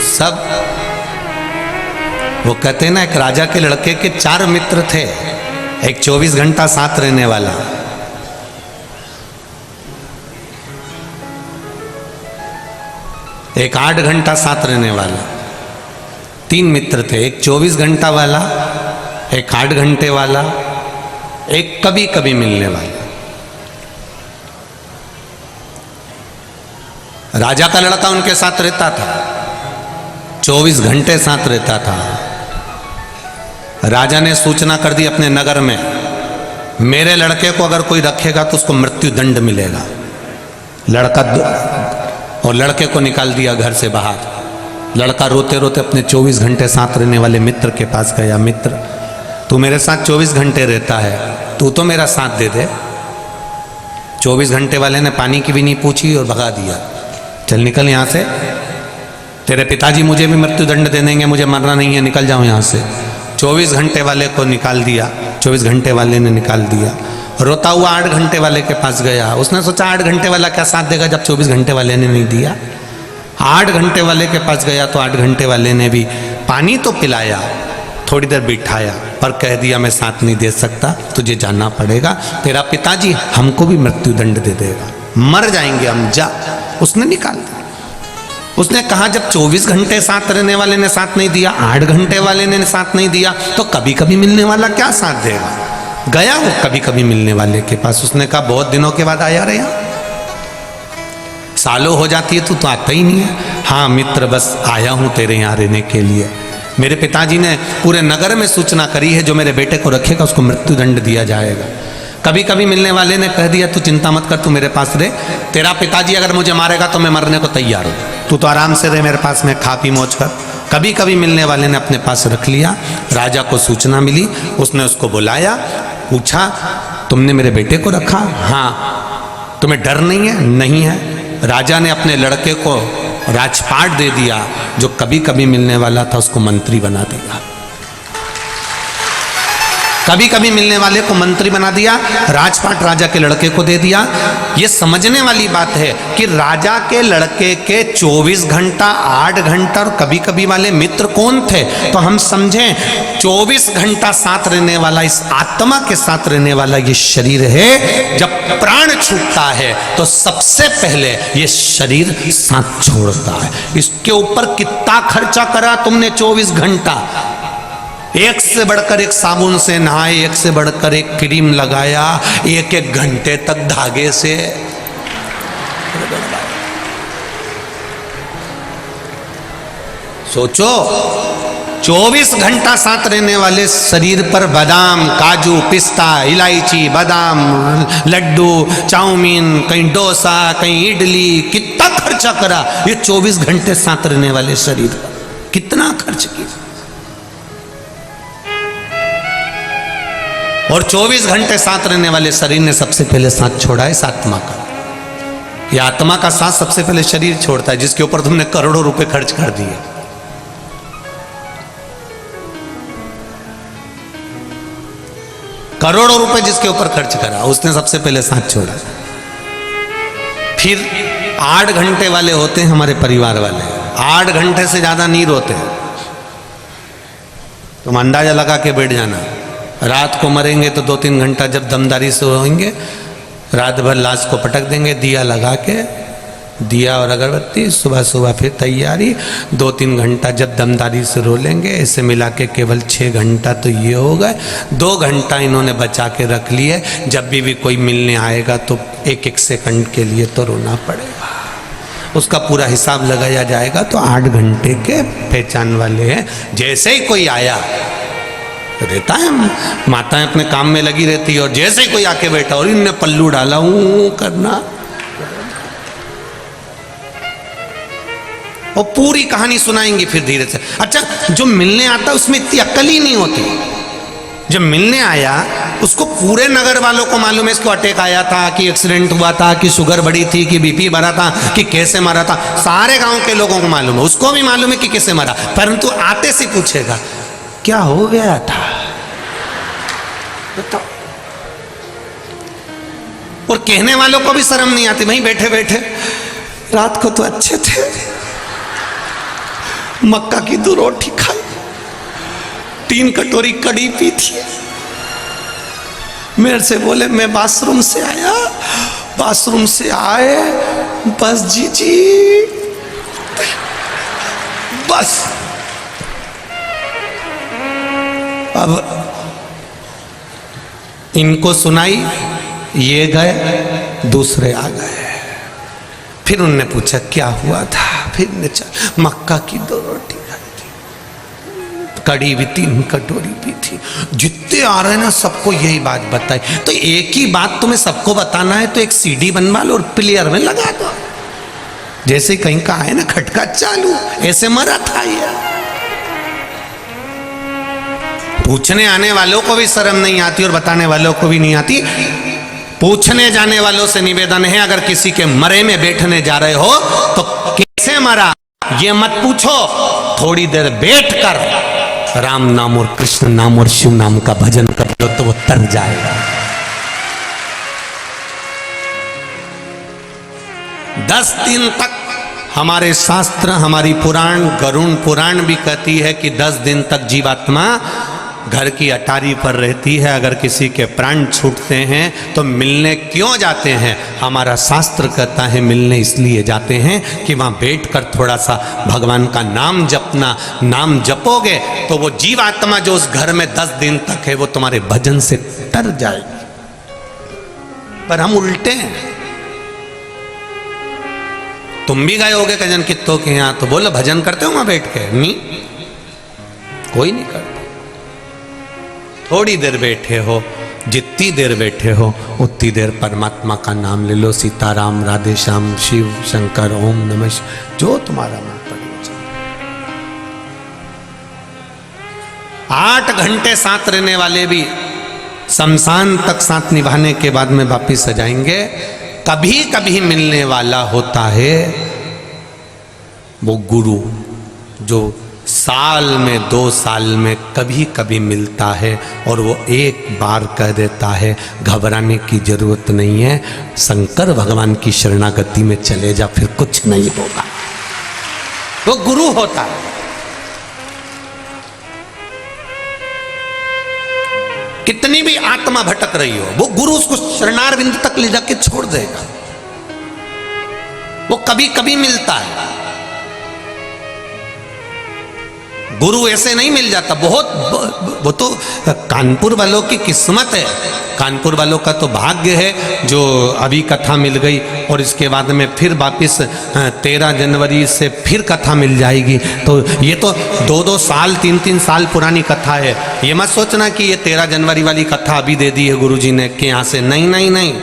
सब वो कहते हैं ना, एक राजा के लड़के के 4 मित्र थे। एक 24 घंटा साथ रहने वाला, एक 8 घंटा साथ रहने वाला। 3 मित्र थे, एक 24 घंटा वाला, एक 8 घंटे वाला, एक कभी कभी मिलने वाला। राजा का लड़का उनके साथ रहता था, 24 घंटे साथ रहता था। राजा ने सूचना कर दी अपने नगर में, मेरे लड़के को अगर कोई रखेगा तो उसको मृत्यु दंड मिलेगा। लड़का और लड़के को निकाल दिया घर से बाहर। लड़का रोते रोते अपने 24 घंटे साथ रहने वाले मित्र के पास गया। मित्र, तू मेरे साथ 24 घंटे रहता है, तू तो मेरा साथ दे दे। 24 घंटे वाले ने पानी की भी नहीं पूछी और भगा दिया, चल निकल यहाँ से, तेरे पिताजी मुझे भी मृत्यु दंड दे देंगे, मुझे मरना नहीं है, निकल जाओ यहाँ से। 24 घंटे वाले को निकाल दिया। 24 घंटे वाले ने निकाल दिया। रोता हुआ 8 घंटे वाले के पास गया। उसने सोचा 8 घंटे वाला क्या साथ देगा जब 24 घंटे वाले ने नहीं दिया। 8 घंटे वाले के पास गया तो 8 घंटे वाले ने भी पानी तो पिलाया, थोड़ी देर बिठाया, पर कह दिया मैं साथ नहीं दे सकता, तुझे जाना पड़ेगा, तेरा पिताजी हमको भी मृत्यु दंड दे देगा, मर जाएंगे हम, जा। उसने निकाल दिया। उसने कहा जब 24 घंटे साथ रहने वाले ने साथ नहीं दिया, 8 घंटे वाले ने साथ नहीं दिया, तो कभी कभी मिलने वाला क्या साथ देगा। गया वो कभी कभी मिलने वाले के पास। उसने कहा बहुत दिनों के बाद आया रे, यहाँ सालों हो जाती है, तू तो आता ही नहीं है। हाँ मित्र, बस आया हूँ तेरे यहाँ रहने के लिए। मेरे पिताजी ने पूरे नगर में सूचना करी है, जो मेरे बेटे को रखेगा उसको मृत्यु दंड दिया जाएगा। कभी कभी मिलने वाले ने कह दिया तू चिंता मत कर, तू मेरे पास रहे, तेरा पिताजी अगर मुझे मारेगा तो मैं मरने को तैयार हूँ, तू तो आराम से रहे मेरे पास में, खा पी मौज कर। कभी कभी मिलने वाले ने अपने पास रख लिया। राजा को सूचना मिली, उसने उसको बुलाया, पूछा तुमने मेरे बेटे को रखा? हाँ। तुम्हें डर नहीं है? नहीं है। राजा ने अपने लड़के को राजपाट दे दिया, जो कभी कभी मिलने वाला था उसको मंत्री बना दिया। कभी कभी मिलने वाले को मंत्री बना दिया, राजपाट राजा के लड़के को दे दिया। ये समझने वाली बात है कि राजा के लड़के के 24 घंटा, 8 घंटा और कभी कभी वाले मित्र कौन थे, तो हम समझें 24 घंटा साथ रहने वाला, इस आत्मा के साथ रहने वाला ये शरीर है। जब प्राण छूटता है तो सबसे पहले ये शरीर साथ छोड़ता है। इसके ऊपर कितना खर्चा करा तुमने 24 घंटा, एक से बढ़कर एक साबुन से नहाए, एक से बढ़कर एक क्रीम लगाया, एक एक घंटे तक धागे से। सोचो 24 घंटा साथ रहने वाले शरीर पर बादाम, काजू, पिस्ता, इलायची, बादाम, लड्डू, चाउमीन, कहीं डोसा, कहीं इडली, कितना खर्चा करा ये 24 घंटे साथ रहने वाले शरीर पर, कितना खर्च किया। और 24 घंटे साथ रहने वाले शरीर ने सबसे पहले साथ छोड़ा है इस आत्मा का। ये आत्मा का साथ सबसे पहले शरीर छोड़ता है, जिसके ऊपर तुमने करोड़ों रुपए खर्च कर दिए। करोड़ों रुपए जिसके ऊपर खर्च करा, उसने सबसे पहले साथ छोड़ा। फिर 8 घंटे वाले होते हैं हमारे परिवार वाले, 8 घंटे से ज्यादा नहीं रोते। तुम अंदाजा लगा के बैठ जाना, रात को मरेंगे तो 2-3 घंटा जब दमदारी से होंगे, रात भर लाश को पटक देंगे दिया लगा के, दिया और अगरबत्ती, सुबह सुबह फिर तैयारी, 2-3 घंटा जब दमदारी से रो लेंगे। इसे मिला के केवल 6 घंटा तो ये हो गए। 2 घंटा इन्होंने बचा के रख लिए, जब भी कोई मिलने आएगा तो 1-1 सेकंड के लिए तो रोना पड़ेगा। उसका पूरा हिसाब लगाया जाएगा तो 8 घंटे के पहचान वाले हैं। जैसे ही कोई आया रहता है, माताएं अपने काम में लगी रहती है, और जैसे ही कोई आके बैठा और इनने पल्लू डाला करना, और पूरी कहानी सुनाएंगी फिर धीरे से। अच्छा, जो मिलने आता उसमें इतनी अक्ल ही नहीं होती। जब मिलने आया उसको पूरे नगर वालों को मालूम है इसको अटैक आया था, कि एक्सीडेंट हुआ था, कि शुगर बढ़ी थी, कि बीपी बढ़ा था, कि कैसे मरा था, सारे गांव के लोगों को मालूम है। उसको भी मालूम है कि कैसे मरा, परंतु आते से पूछेगा क्या हो गया था बताओ। और कहने वालों को भी शर्म नहीं आती, वहीं बैठे बैठे रात को तो अच्छे थे, मक्का की 2 रोटी खाई, 3 कटोरी कड़ी पी थी, मेरे से बोले मैं बाथरूम से आया, बाथरूम से आए बस जी बस। अब इनको सुनाई, ये गए, दूसरे आ गए, फिर उनने पूछा क्या हुआ था, फिर ने मक्का की 2 रोटी खाई थी, कड़ी भी 3 कटोरी पी थी। जितने आ रहे ना सबको यही बात बताई। तो एक ही बात तुम्हें सबको बताना है तो एक सीडी बनवा लो और प्लेयर में लगा दो, जैसे कहीं का है ना खटका चालू, ऐसे मरा था यार। पूछने आने वालों को भी शर्म नहीं आती और बताने वालों को भी नहीं आती। पूछने जाने वालों से निवेदन है, अगर किसी के मरे में बैठने जा रहे हो तो कैसे मरा ये मत पूछो, थोड़ी देर बैठ कर राम नाम और कृष्ण नाम और शिव नाम का भजन कर लो तो वो तर जाएगा। 10 दिन तक हमारे शास्त्र, हमारी पुराण, गरुण पुराण भी कहती है कि 10 दिन तक जीवात्मा घर की अटारी पर रहती है। अगर किसी के प्राण छूटते हैं तो मिलने क्यों जाते हैं? हमारा शास्त्र कहता है मिलने इसलिए जाते हैं कि वहाँ बैठकर थोड़ा सा भगवान का नाम जपना, नाम जपोगे तो वो जीवात्मा जो उस घर में 10 दिन तक है वो तुम्हारे भजन से तर जाएगी। पर हम उल्टे हैं। तुम भी गए होगे कजन कित्तों के यहाँ, तो बोलो भजन करते हो वहां बैठ के? नहीं, कोई नहीं करता। थोड़ी देर बैठे हो, जितनी देर बैठे हो उतनी देर परमात्मा का नाम ले लो, सीताराम, राधे श्याम, शिव शंकर, ओम नमः शिवाय, जो तुम्हारा मन पड़े। 8 घंटे साथ रहने वाले भी शमशान तक साथ निभाने के बाद में वापिस आ जाएंगे। कभी कभी मिलने वाला होता है वो गुरु, जो साल में 2 साल में कभी कभी मिलता है और वो एक बार कह देता है घबराने की जरूरत नहीं है, शंकर भगवान की शरणागति में चले जा, फिर कुछ नहीं होगा। वो गुरु होता है। कितनी भी आत्मा भटक रही हो, वो गुरु उसको शरणार बिंदु तक ले जाके छोड़ देगा। वो कभी कभी मिलता है। गुरु ऐसे नहीं मिल जाता, बहुत वो तो कानपुर वालों की किस्मत है, कानपुर वालों का तो भाग्य है जो अभी कथा मिल गई और इसके बाद में फिर वापिस 13 जनवरी से फिर कथा मिल जाएगी। तो ये तो 2-2 साल 3-3 साल पुरानी कथा है। ये मत सोचना कि ये 13 जनवरी वाली कथा अभी दे दी है गुरुजी ने कि यहाँ से, नहीं नहीं नहीं,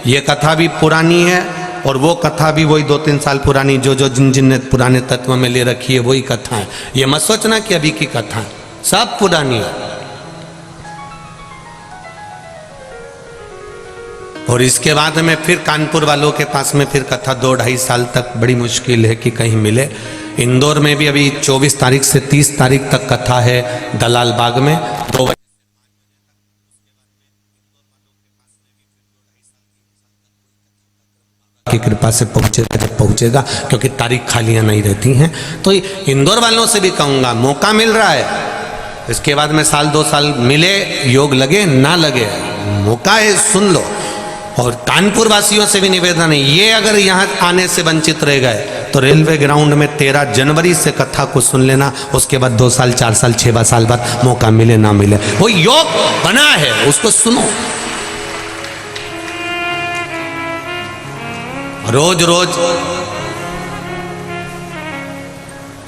ये कथा भी पुरानी है और वो कथा भी वही 2-3 साल पुरानी, जो जिन ने पुराने तत्व में ले रखी है वही कथा है। ये मत सोचना कि अभी की कथा है, सब पुरानी है। और इसके बाद में फिर कानपुर वालों के पास में फिर कथा 2-2.5 साल तक बड़ी मुश्किल है कि कहीं मिले। इंदौर में भी अभी 24 तारीख से 30 तारीख तक कथा है दलाल बाग में, 2 की कृपा से पहुंचेगा, जब पहुंचेगा, क्योंकि तारीख खालियां नहीं रहती हैं। तो इंदौर वालों से भी कहूंगा, मौका मिल रहा है, इसके बाद में 1-2 साल मिले, योग लगे ना लगे, मौका है, सुन लो। और कानपुर वासियों से भी निवेदन है, ये अगर यहाँ आने से वंचित रह गए तो रेलवे ग्राउंड में 13 जनवरी से कथा को सुन लेना। उसके बाद 2 साल 4 साल 6 साल बाद मौका मिले ना मिले, वो योग बना है, उसको सुनो। रोज रोज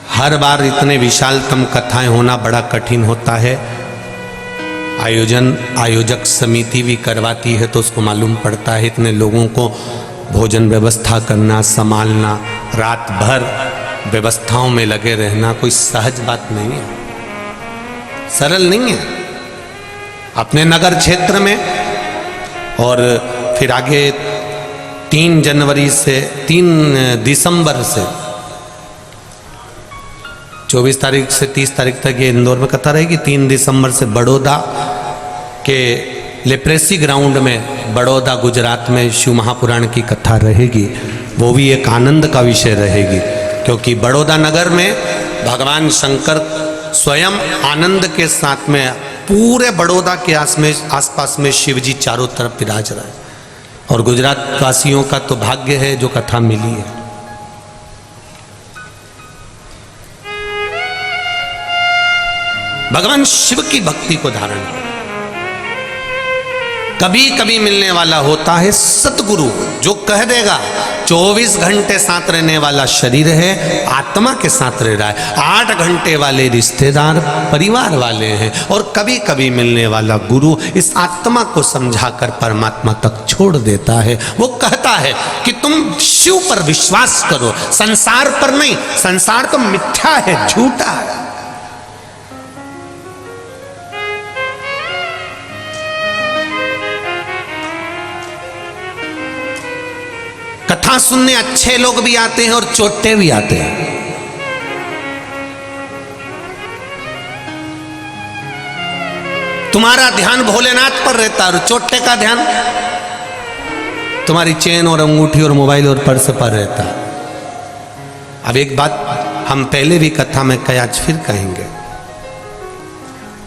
हर बार इतने विशालतम कथाएं होना बड़ा कठिन होता है। आयोजक समिति भी करवाती है तो उसको मालूम पड़ता है, इतने लोगों को भोजन व्यवस्था करना, संभालना, रात भर व्यवस्थाओं में लगे रहना कोई सहज बात नहीं है, सरल नहीं है। अपने नगर क्षेत्र में और फिर आगे 3 दिसंबर से 24 तारीख से 30 तारीख तक ये इंदौर में कथा रहेगी। 3 दिसंबर से बड़ौदा के लेप्रेसी ग्राउंड में, बड़ौदा गुजरात में शिव महापुराण की कथा रहेगी। वो भी एक आनंद का विषय रहेगी, क्योंकि बड़ौदा नगर में भगवान शंकर स्वयं आनंद के साथ में पूरे बड़ौदा के आसपास में शिव जी चारों तरफ विराज रहे हैं। और गुजरात वासियों का तो भाग्य है जो कथा मिली है। भगवान शिव की भक्ति को धारण करें। कभी कभी मिलने वाला होता है सतगुरु, जो कह देगा 24 घंटे साथ रहने वाला शरीर है, आत्मा के साथ रह रहा है। 8 घंटे वाले रिश्तेदार परिवार वाले हैं। और कभी कभी मिलने वाला गुरु इस आत्मा को समझाकर परमात्मा तक छोड़ देता है। वो कहता है कि तुम शिव पर विश्वास करो, संसार पर नहीं। संसार तो मिथ्या है, झूठा है। कथा सुनने अच्छे लोग भी आते हैं और चोटे भी आते हैं। तुम्हारा ध्यान भोलेनाथ पर रहता है और चोटे का ध्यान तुम्हारी चेन और अंगूठी और मोबाइल और पर्स पर रहता है। अब एक बात हम पहले भी कथा में कही, आज फिर कहेंगे।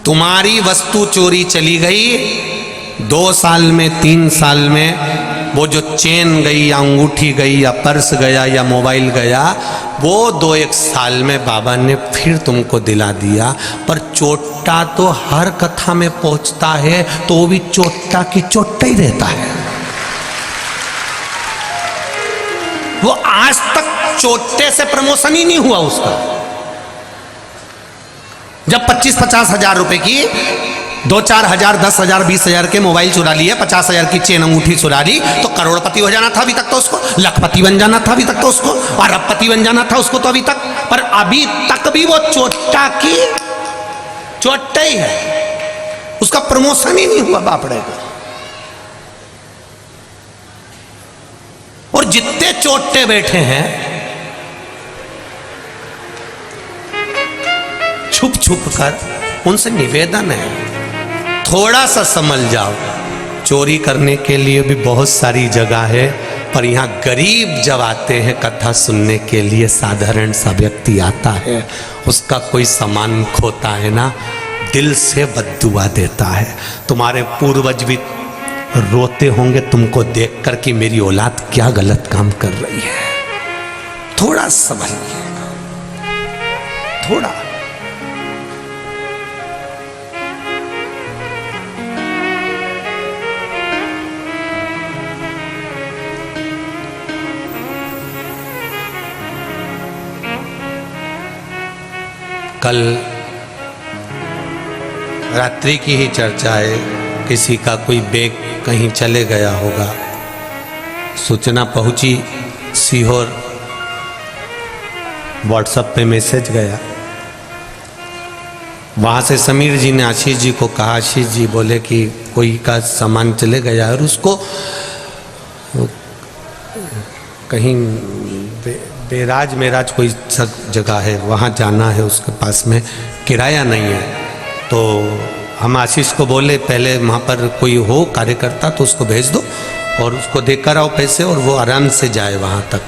तुम्हारी वस्तु चोरी चली गई 2 साल में, 3 साल में, वो जो चेन गई या अंगूठी गई या पर्स गया या मोबाइल गया, वो 2-1 साल में बाबा ने फिर तुमको दिला दिया। पर चोटा तो हर कथा में पहुंचता है, तो वो भी चोटा की चोटा ही रहता है। वो आज तक चोटे से प्रमोशन ही नहीं हुआ उसका। जब 25-50 हजार रुपए की 2-4 हजार, 10 हजार, 20 हजार के मोबाइल चुरा लिए, 50 हजार की चेन अंगूठी चुरा ली, तो करोड़पति हो जाना था अभी तक तो उसको, लखपति बन जाना था अभी तक तो उसको, अरबपति बन जाना था उसको तो अभी तक। पर अभी तक भी वो चोटा की चोटा ही है, उसका प्रमोशन ही नहीं हुआ बापड़े का। और जितने चोटे बैठे हैं, छुप छुप कर उनसे निवेदन है, थोड़ा सा समझ जाओ। चोरी करने के लिए भी बहुत सारी जगह है, पर यहाँ गरीब जब आते हैं कथा सुनने के लिए, साधारण सा व्यक्ति आता है, उसका कोई सामान खोता है ना, दिल से बद्दुआ देता है। तुम्हारे पूर्वज भी रोते होंगे तुमको देखकर कि मेरी औलाद क्या गलत काम कर रही है। थोड़ा समझिएगा, थोड़ा। कल रात्रि की ही चर्चा है, किसी का कोई बैग कहीं चले गया होगा। सूचना पहुंची सीहोर, व्हाट्सएप पे मैसेज गया। वहाँ से समीर जी ने आशीष जी को कहा, आशीष जी बोले कि कोई का सामान चले गया और उसको कहीं बेराज मेराज कोई जगह है, वहाँ जाना है, उसके पास में किराया नहीं है। तो हम आशीष को बोले पहले वहाँ पर कोई हो कार्यकर्ता तो उसको भेज दो और उसको देकर आओ पैसे, और वो आराम से जाए वहाँ तक,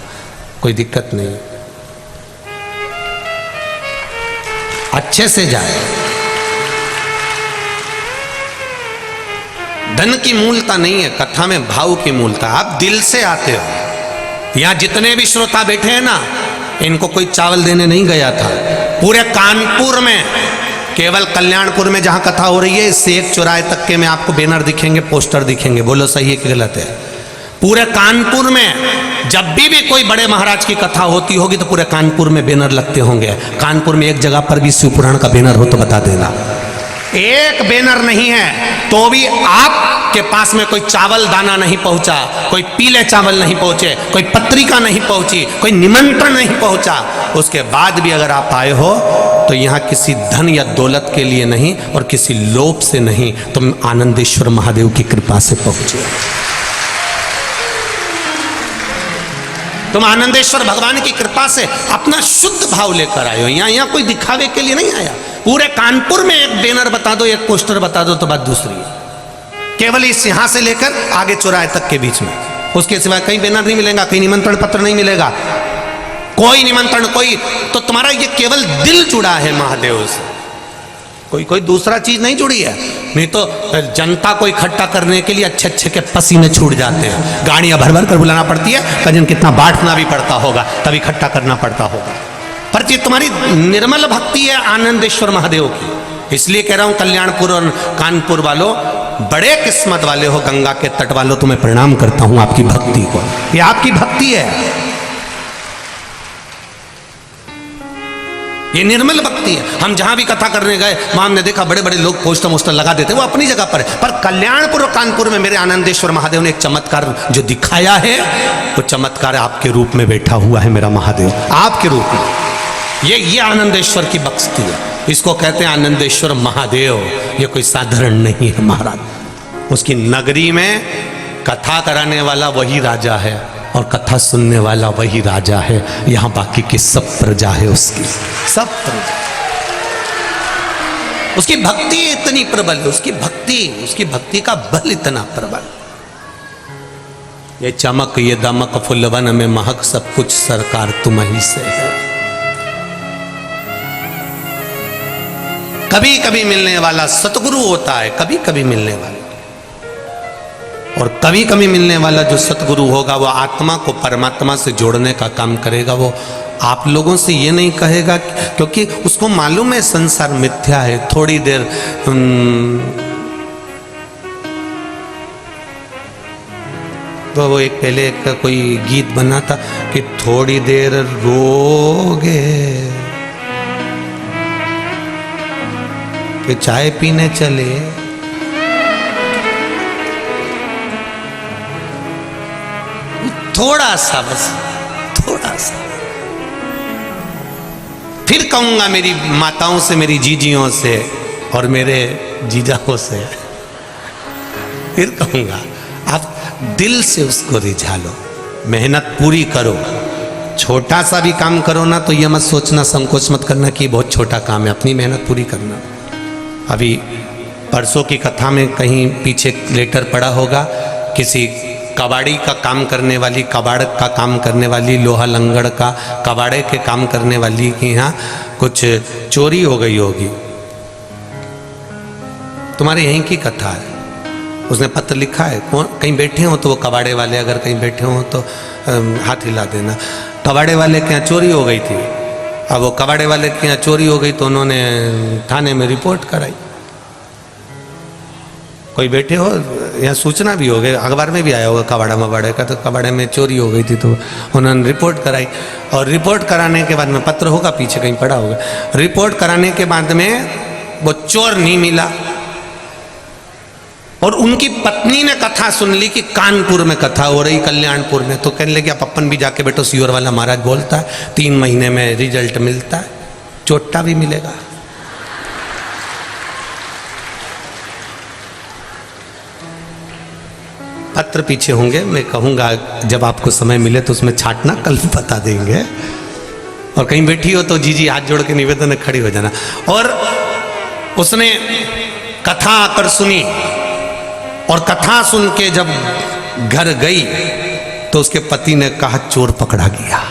कोई दिक्कत नहीं, अच्छे से जाए। धन की मूलता नहीं है, कथा में भाव की मूलता। आप दिल से आते हो। यहाँ जितने भी श्रोता बैठे हैं ना, इनको कोई चावल देने नहीं गया था। पूरे कानपुर में, केवल कल्याणपुर में जहाँ कथा हो रही है, इससे 1 चौराहे तक के में आपको बैनर दिखेंगे, पोस्टर दिखेंगे। बोलो सही है कि गलत है? पूरे कानपुर में जब भी कोई बड़े महाराज की कथा होती होगी तो पूरे कानपुर में बैनर लगते होंगे। कानपुर में एक जगह पर भी शिव पुराण का बैनर हो तो बता देना। एक बैनर नहीं है तो भी आपके पास में कोई चावल दाना नहीं पहुंचा, कोई पीले चावल नहीं पहुंचे, कोई पत्रिका नहीं पहुंची, कोई निमंत्रण नहीं पहुंचा, उसके बाद भी अगर आप आए हो तो यहाँ किसी धन या दौलत के लिए नहीं और किसी लोभ से नहीं, तुम आनंदेश्वर महादेव की कृपा से पहुंचे। तुम आनंदेश्वर भगवान की कृपा से अपना शुद्ध भाव लेकर आए हो। यहाँ कोई दिखावे के लिए नहीं आया। पूरे कानपुर में एक बैनर बता दो, एक पोस्टर बता दो तो बात दूसरी है। केवल इस यहां से लेकर आगे चौराहे तक के बीच में, उसके सिवाय कहीं बैनर नहीं मिलेगा, कहीं निमंत्रण पत्र नहीं मिलेगा, कोई निमंत्रण, कोई। तो तुम्हारा ये केवल दिल जुड़ा है महादेव से, कोई दूसरा चीज नहीं जुड़ी है। नहीं तो जनता को इकट्ठा करने के लिए अच्छे अच्छे के पसीने छूट जाते हैं, गाड़ियां भर भर कर बुलाना पड़ती है, कजन कितना बांटना भी पड़ता होगा, तब इकट्ठा करना पड़ता होगा। पर ये तुम्हारी निर्मल भक्ति है आनंदेश्वर महादेव की। इसलिए कह रहा हूं कल्याणपुर और कानपुर वालों, बड़े किस्मत वाले हो, गंगा के तट वालों, तुम्हें प्रणाम करता हूं आपकी भक्ति को। ये आपकी भक्ति है, ये निर्मल भक्ति है। हम जहां भी कथा करने गए वहां हमने देखा बड़े बड़े लोग पोस्टर मोस्टर लगा देते, वो अपनी जगह पर है। पर कल्याणपुर और कानपुर में मेरे आनंदेश्वर महादेव ने एक चमत्कार जो दिखाया है, वो चमत्कार आपके रूप में बैठा हुआ है मेरा महादेव, आपके रूप में। ये आनंदेश्वर की भक्ति है, इसको कहते हैं आनंदेश्वर महादेव। ये कोई साधारण नहीं है महाराज। उसकी नगरी में कथा कराने वाला वही राजा है और कथा सुनने वाला वही राजा है। यहां बाकी की सब प्रजा है उसकी, सब प्रजा। उसकी भक्ति इतनी प्रबल है, उसकी भक्ति का बल इतना प्रबल। ये चमक ये दमक फुलवन में महक, सब कुछ सरकार तुम्ही से है। कभी कभी मिलने वाला सतगुरु होता है, कभी कभी मिलने वाला, और कभी कभी मिलने वाला जो सतगुरु होगा वो आत्मा को परमात्मा से जोड़ने का काम करेगा। वो आप लोगों से ये नहीं कहेगा, क्योंकि उसको मालूम है संसार मिथ्या है। थोड़ी देर तो वो एक पहले एक कोई गीत बना था कि थोड़ी देर रोगे कि चाय पीने चले, थोड़ा सा, बस थोड़ा सा। फिर कहूंगा मेरी माताओं से, मेरी जीजियों से और मेरे जीजाओं से, फिर कहूंगा आप दिल से उसको रिझा लो, मेहनत पूरी करो। छोटा सा भी काम करो ना तो ये मत सोचना, संकोच मत करना कि बहुत छोटा काम है, अपनी मेहनत पूरी करना। अभी परसों की कथा में कहीं पीछे लेटर पड़ा होगा, किसी कबाड़ी का काम करने वाली, कबाड़ का काम करने वाली, लोहा लंगड़ का कबाड़े के काम करने वाली के यहाँ कुछ चोरी हो गई होगी। तुम्हारे यहीं की कथा है, उसने पत्र लिखा है। कहीं बैठे हो तो वो कबाड़े वाले अगर कहीं बैठे हो तो हाथ हिला देना। कबाड़े वाले के यहाँ चोरी हो गई थी। अब वो कबाड़े वाले के यहाँ चोरी हो गई तो उन्होंने थाने में रिपोर्ट कराई। कोई बैठे हो, यहाँ सूचना भी हो गई, अखबार में भी आया होगा कबाड़ा मबाड़े का, तो कबाड़े में चोरी हो गई थी तो उन्होंने रिपोर्ट कराई। और रिपोर्ट कराने के बाद में पत्र होगा पीछे कहीं पड़ा होगा, रिपोर्ट कराने के बाद में वो चोर नहीं मिला। और उनकी पत्नी ने कथा सुन ली कि कानपुर में कथा हो रही, कल्याणपुर में, तो कहने लगे आप अपन भी जाके बैठो, सियोर वाला महाराज बोलता है 3 महीने में रिजल्ट मिलता है, चोटा भी मिलेगा। पत्र पीछे होंगे, मैं कहूंगा जब आपको समय मिले तो उसमें छाटना, कल बता देंगे। और कहीं बैठी हो तो जीजी हाथ जोड़ के निवेदन में खड़ी हो जाना। और उसने कथा आकर सुनी, और कथा सुन के जब घर गई तो उसके पति ने कहा चोर पकड़ा गया,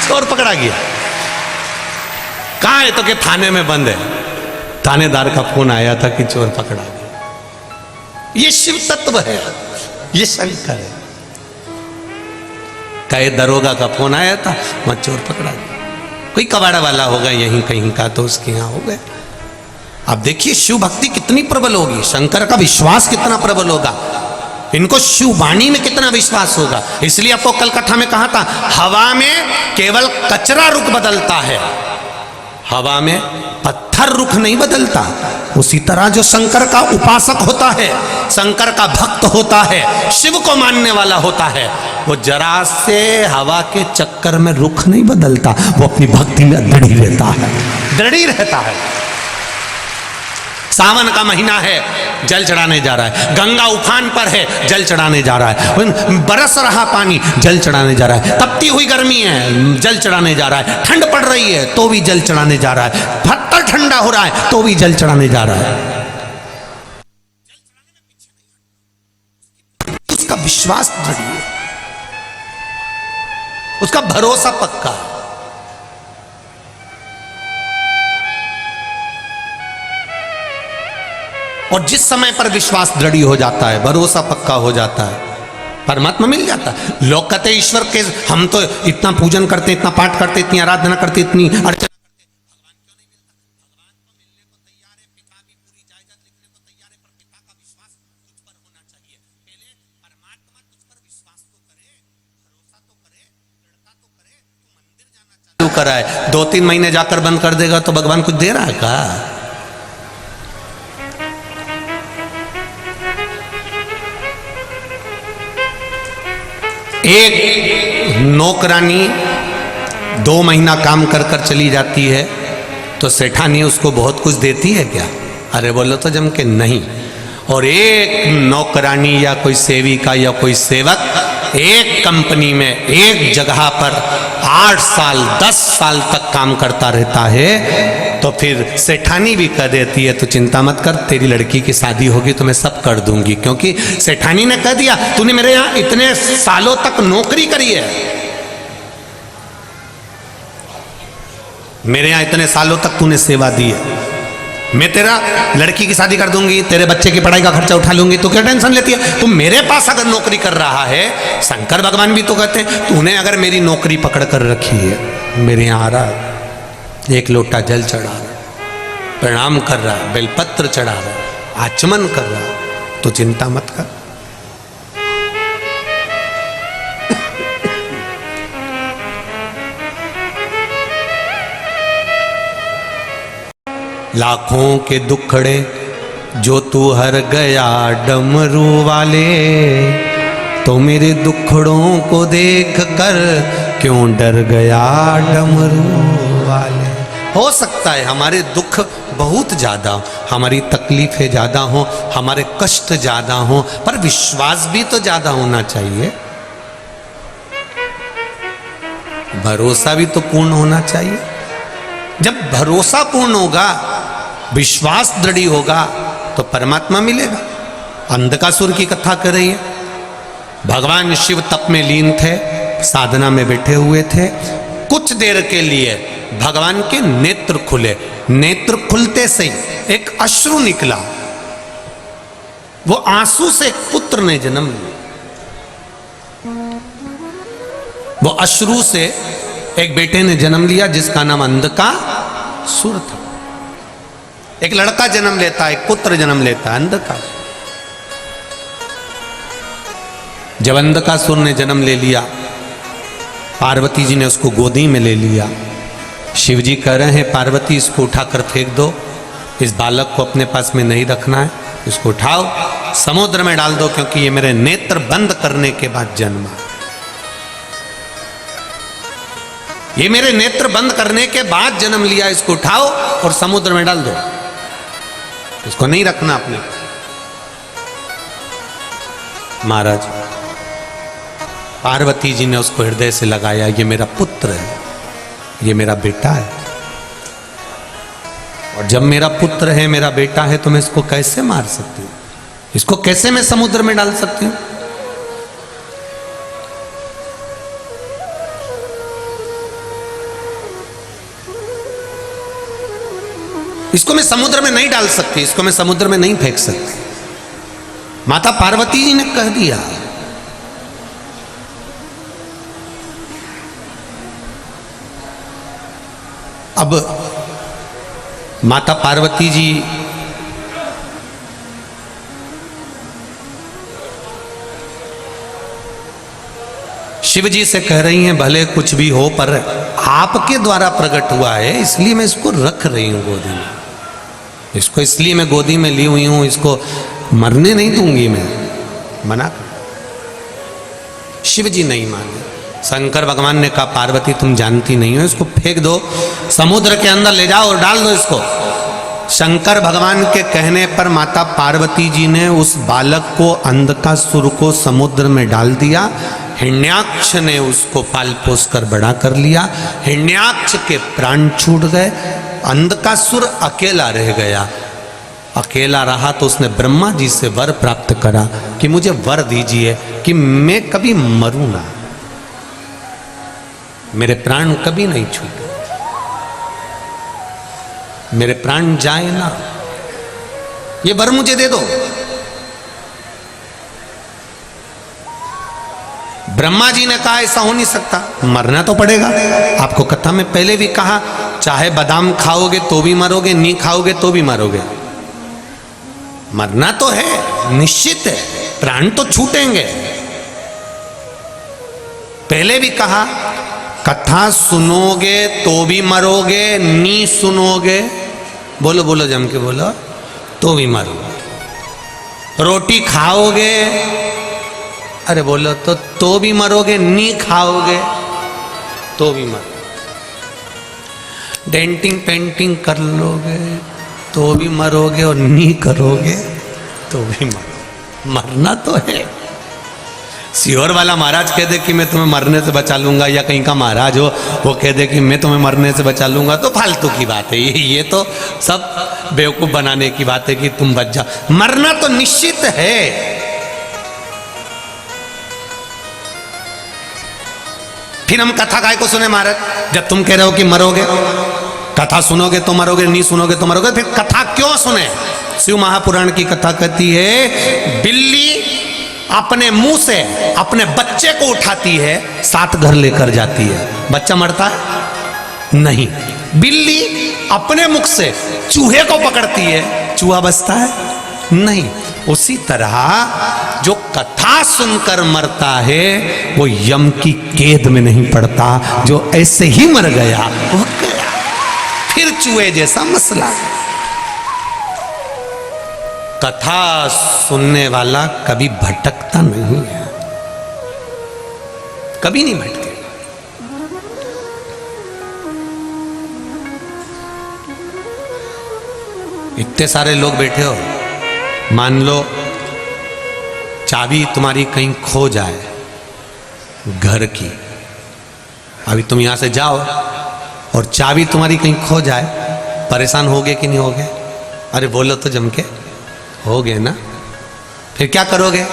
चोर पकड़ा गया। कहाँ है तो कि थाने में बंद है। थानेदार का फोन आया था कि चोर पकड़ा गया। ये शिव तत्व है, ये शंकर है। कहे दरोगा का फोन आया था, वहां चोर पकड़ा गया। कोई कबाड़ा वाला होगा यहीं कहीं का, तो उसके यहां हो गया। अब देखिए शिव भक्ति कितनी प्रबल होगी, शंकर का विश्वास कितना प्रबल होगा, इनको शिव वाणी में कितना विश्वास होगा। इसलिए आपको कल कथा में कहा था, हवा में केवल कचरा रुख बदलता है, हवा में पत्थर पत्थर रुख नहीं बदलता, उसी तरह जो शंकर का उपासक होता है, शंकर का भक्त होता है, शिव को मानने वाला होता है, वो जरा से हवा के चक्कर में रुख नहीं बदलता, वो अपनी भक्ति में दृढ़ रहता है, दृढ़ रहता है। सावन का महीना है, जल चढ़ाने जा रहा है, गंगा उफान पर है, जल चढ़ाने जा रहा है, बरस रहा पानी, जल चढ़ाने जा रहा है, तपती हुई गर्मी है, जल चढ़ाने जा रहा है, ठंड पड़ रही है तो भी जल चढ़ाने जा रहा है, पत्थर ठंडा हो रहा है तो भी जल चढ़ाने जा रहा है। उसका विश्वास दृढ़ है, उसका भरोसा पक्का है। और जिस समय पर विश्वास दृढ़ हो जाता है, भरोसा पक्का हो जाता है, परमात्मा मिल जाता है। लोग कहते हैं ईश्वर के, हम तो इतना पूजन करते, इतना पाठ करते, इतनी आराधना करते, इतनी अर्चना करते, भगवान क्यों नहीं मिलता? भगवान तो मिलने को तैयार है, पिता भी पूरी जायदाद लिखने को तैयार है, पर पिता का विश्वास तुझ पर होना चाहिए। पहले परमात्मा तुझ पर विश्वास तो करे, भरोसा तो करे, दृढ़ता तो करे। तू मंदिर जाना चालू करा है, 2-3 महीने जाकर बंद कर देगा तो भगवान कुछ दे रहा है का? एक नौकरानी 2 महीना काम कर कर चली जाती है तो सेठानी उसको बहुत कुछ देती है क्या? अरे बोलो तो जम के नहीं। और एक नौकरानी या कोई सेविका या कोई सेवक एक कंपनी में एक जगह पर 8 साल 10 साल तक काम करता रहता है तो फिर सेठानी भी कह देती है तो चिंता मत कर, तेरी लड़की की शादी होगी तो मैं सब कर दूंगी, क्योंकि सेठानी ने कह दिया तूने मेरे यहां इतने सालों तक नौकरी करी है, मेरे यहां इतने सालों तक तूने सेवा दी है, मैं तेरा लड़की की शादी कर दूंगी, तेरे बच्चे की पढ़ाई का खर्चा उठा लूंगी, तो क्या टेंशन लेती है? तू मेरे पास अगर नौकरी कर रहा है, शंकर भगवान भी तो कहते हैं तूने अगर मेरी नौकरी पकड़ कर रखी है, मेरे यहां आ रहा, एक लोटा जल चढ़ा रहा, प्रणाम कर रहा, बेलपत्र चढ़ा रहा, आचमन कर रहा, तो चिंता मत कर। लाखों के दुखड़े जो तू हर गया डमरू वाले, तो मेरे दुखड़ों को देख कर क्यों डर गया डमरू वाले। हो सकता है हमारे दुख बहुत ज्यादा हो, हमारी तकलीफें ज्यादा हो, हमारे कष्ट ज्यादा हो, पर विश्वास भी तो ज्यादा होना चाहिए, भरोसा भी तो पूर्ण होना चाहिए। जब भरोसा पूर्ण होगा, विश्वास दृढ़ होगा तो परमात्मा मिलेगा। अंधकासुर की कथा कर रही है, भगवान शिव तप में लीन थे, साधना में बैठे हुए थे, कुछ देर के लिए भगवान के नेत्र खुले, नेत्र खुलते से एक अश्रु निकला, वो आंसू से एक पुत्र ने जन्म लिया, वो अश्रु से एक बेटे ने जन्म लिया जिसका नाम अंधकासुर था। एक लड़का जन्म लेता है, एक पुत्र जन्म लेता है अंधकासुर। जब अंधकासुर ने जन्म ले लिया, पार्वती जी ने उसको गोदी में ले लिया। शिव जी कह रहे हैं पार्वती इसको उठाकर फेंक दो, इस बालक को अपने पास में नहीं रखना है, इसको उठाओ समुद्र में डाल दो, क्योंकि ये मेरे नेत्र बंद करने के बाद जन्मा, ये मेरे नेत्र बंद करने के बाद जन्म लिया, इसको उठाओ और समुद्र में डाल दो, इसको नहीं रखना अपने। महाराज पार्वती जी ने उसको हृदय से लगाया, ये मेरा पुत्र है, ये मेरा बेटा है, और जब मेरा पुत्र है, मेरा बेटा है, तो मैं इसको कैसे मार सकती हूँ, इसको कैसे मैं समुद्र में डाल सकती हूँ? इसको मैं समुद्र में नहीं डाल सकती, इसको मैं समुद्र में नहीं फेंक सकती। माता पार्वती जी ने कह दिया। अब माता पार्वती जी शिव जी से कह रही हैं भले कुछ भी हो, पर आपके द्वारा प्रकट हुआ है, इसलिए मैं इसको रख रही हूं गोदी में। इसको इसलिए मैं गोदी में ली हुई हूं, इसको मरने नहीं दूंगी मैं, मना कर। शिव जी नहीं माने। शंकर भगवान ने कहा पार्वती तुम जानती नहीं हो, इसको फेंक दो, समुद्र के अंदर ले जाओ और डाल दो इसको। शंकर भगवान के कहने पर माता पार्वती जी ने उस बालक को, अंधकासुर को समुद्र में डाल दिया। हिरण्याक्ष ने उसको पाल पोस कर बड़ा कर लिया। हिरण्याक्ष के प्राण छूट गए, अंधकासुर अकेला रह गया। अकेला रहा तो उसने ब्रह्मा जी से वर प्राप्त करा कि मुझे वर दीजिए कि मैं कभी मरूं ना, मेरे प्राण कभी नहीं छूटे, मेरे प्राण जाए ना, ये वर मुझे दे दो। ब्रह्मा जी ने कहा ऐसा हो नहीं सकता, मरना तो पड़ेगा। आपको कथा में पहले भी कहा, चाहे बादाम खाओगे तो भी मरोगे, नहीं खाओगे तो भी मरोगे, मरना तो है, निश्चित है, प्राण तो छूटेंगे। पहले भी कहा, कथा सुनोगे तो भी मरोगे, नी सुनोगे, बोलो बोलो जम के बोलो, तो भी मरोगे। रोटी खाओगे, अरे बोलो तो भी मरोगे, नी खाओगे तो भी मरोगे। डेंटिंग पेंटिंग कर लोगे तो भी मरोगे, और नी करोगे तो भी मरोगे, मरना तो है। सिहोर वाला महाराज कह दे कि मैं तुम्हें मरने से बचा लूंगा, या कहीं का महाराज हो वो कह दे कि मैं तुम्हें मरने से बचा लूंगा, तो फालतू की बात है ये तो सब बेवकूफ बनाने की बात है कि तुम बच जाओ। मरना तो निश्चित है। फिर हम कथा काय को सुने महाराज, जब तुम कह रहे हो कि मरोगे, कथा सुनोगे तो मरोगे, नहीं सुनोगे तो मरोगे, फिर कथा क्यों सुने? शिव महापुराण की कथा कहती है, बिल्ली अपने मुंह से अपने बच्चे को उठाती है, 7 घर लेकर जाती है, बच्चा मरता है नहीं। बिल्ली अपने मुख से चूहे को पकड़ती है, चूहा बचता है नहीं। उसी तरह जो कथा सुनकर मरता है वो यम की कैद में नहीं पड़ता, जो ऐसे ही मर गया वो गया, फिर चूहे जैसा मसला। कथा सुनने वाला कभी भटकता नहीं है, कभी नहीं भटकेगा। इतने सारे लोग बैठे हो, मान लो चाबी तुम्हारी कहीं खो जाए घर की, अभी तुम यहां से जाओ और चाबी तुम्हारी कहीं खो जाए, परेशान होगे कि नहीं होगे? अरे बोलो तो जम के, होगे ना। फिर क्या करोगे?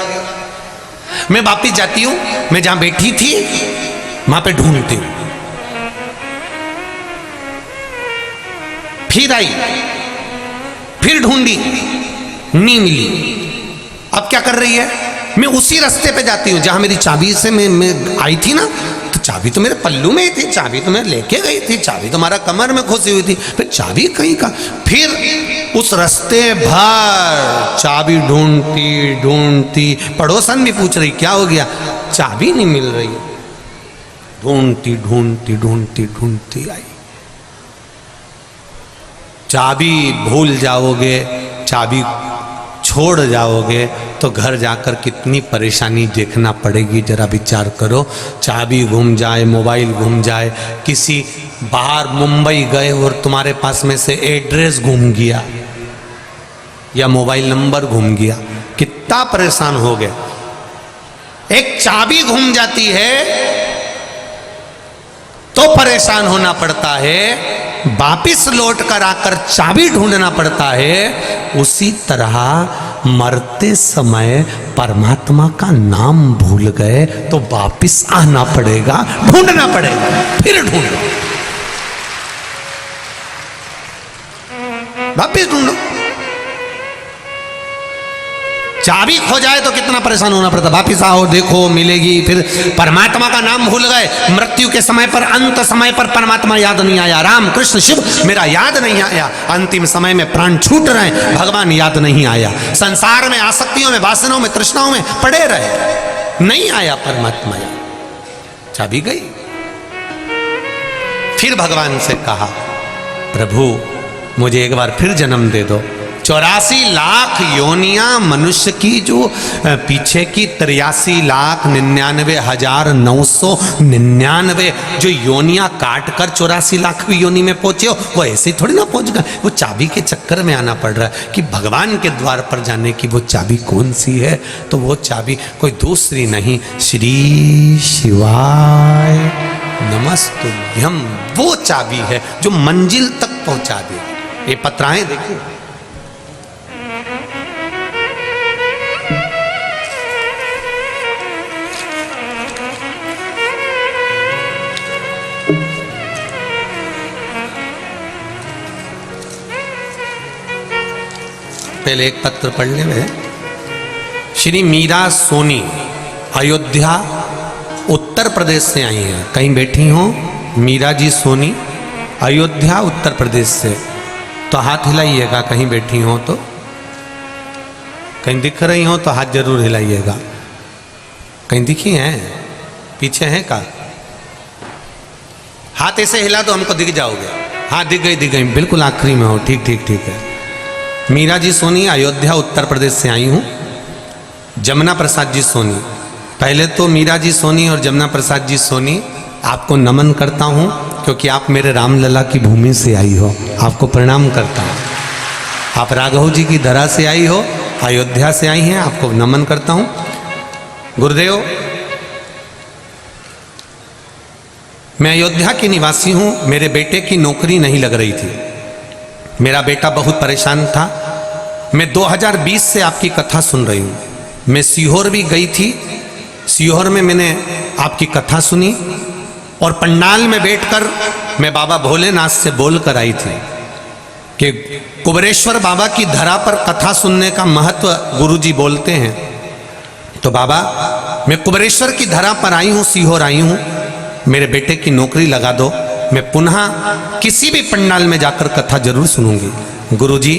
मैं वापिस जाती हूं, मैं जहां बैठी थी वहां पे ढूंढती हूं, फिर आई, फिर ढूंढी, नहीं मिली। अब क्या कर रही है? मैं उसी रास्ते पे जाती हूं जहां मेरी चाबी से मैं आई थी ना, तो चाबी तो मेरे पल्लू में ही थी, चाबी तो मैं लेके गई थी, चाबी तो हमारा कमर में खुशी हुई थी, फिर चाबी कहीं का, फिर उस रास्ते भर चाबी ढूंढती ढूंढती, पड़ोसन भी पूछ रही क्या हो गया, चाबी नहीं मिल रही, ढूंढती ढूंढती ढूंढती ढूंढती आई। चाबी भूल जाओगे, चाबी छोड़ जाओगे तो घर जाकर कितनी परेशानी देखना पड़ेगी, जरा विचार करो। चाबी गुम जाए, मोबाइल गुम जाए, किसी बाहर मुंबई गए और तुम्हारे पास में से एड्रेस गुम गया या मोबाइल नंबर गुम गया, कितना परेशान हो गए। एक चाबी गुम जाती है तो परेशान होना पड़ता है, वापिस लौट कर आकर चाबी ढूंढना पड़ता है। उसी तरह मरते समय परमात्मा का नाम भूल गए तो वापिस आना पड़ेगा, ढूंढना पड़ेगा, फिर ढूंढो, वापिस ढूंढो। चाबी खो जाए तो कितना परेशान होना पड़ता, वापिस आओ, देखो मिलेगी, फिर परमात्मा का नाम भूल गए, मृत्यु के समय पर, अंत समय पर परमात्मा याद नहीं आया, राम कृष्ण शिव मेरा याद नहीं आया, अंतिम समय में प्राण छूट रहे, भगवान याद नहीं आया, संसार में आसक्तियों में, वासनाओं में, तृष्णाओं में पड़े रहे, नहीं आया परमात्मा याद, चाबी गई। फिर भगवान से कहा, प्रभु मुझे एक बार फिर जन्म दे दो। 84 लाख योनियां मनुष्य की जो पीछे की 83,99,999 जो योनियां काट कर 84 लाखवीं योनि में पहुंचे हो, वो ऐसे ही थोड़ी ना पहुंच गए। वो चाबी के चक्कर में आना पड़ रहा है कि भगवान के द्वार पर जाने की वो चाबी कौन सी है। तो वो चाबी कोई दूसरी नहीं, श्री शिवाय नमस्तुभ्यम, वो चाबी है जो मंजिल तक पहुंचा दे। ये पत्राएं देखिए, पहले एक पत्र पढ़ ले वे। श्री मीरा सोनी अयोध्या उत्तर प्रदेश से आई हैं। कहीं बैठी हो मीरा जी सोनी अयोध्या उत्तर प्रदेश से, तो हाथ हिलाइएगा। कहीं बैठी हो तो, कहीं दिख रही हो तो हाथ जरूर हिलाइएगा। कहीं दिखी हैं, पीछे हैं का? हाथ ऐसे हिला दो हमको दिख जाओगे। हाँ दिख गई, दिख गई, बिल्कुल आखिरी में हो। ठीक ठीक ठीक है। मीरा जी सोनी अयोध्या उत्तर प्रदेश से आई हूँ। जमुना प्रसाद जी सोनी, पहले तो मीरा जी सोनी और जमुना प्रसाद जी सोनी आपको नमन करता हूँ, क्योंकि आप मेरे रामलला की भूमि से आई हो। आपको प्रणाम करता हूँ। आप राघव जी की धरा से आई हो, अयोध्या से आई हैं, आपको नमन करता हूँ। गुरुदेव, मैं अयोध्या की निवासी हूँ। मेरे बेटे की नौकरी नहीं लग रही थी। मेरा बेटा बहुत परेशान था। मैं 2020 से आपकी कथा सुन रही हूँ। मैं सीहोर भी गई थी। सीहोर में मैंने आपकी कथा सुनी और पंडाल में बैठकर मैं बाबा भोलेनाथ से बोल कर आई थी कि कुबेरेश्वर बाबा की धरा पर कथा सुनने का महत्व गुरुजी बोलते हैं। तो बाबा, मैं कुबेरेश्वर की धरा पर आई हूँ, सीहोर आई हूँ, मेरे बेटे की नौकरी लगा दो। मैं पुनः किसी भी पंडाल में जाकर कथा जरूर सुनूंगी। गुरुजी,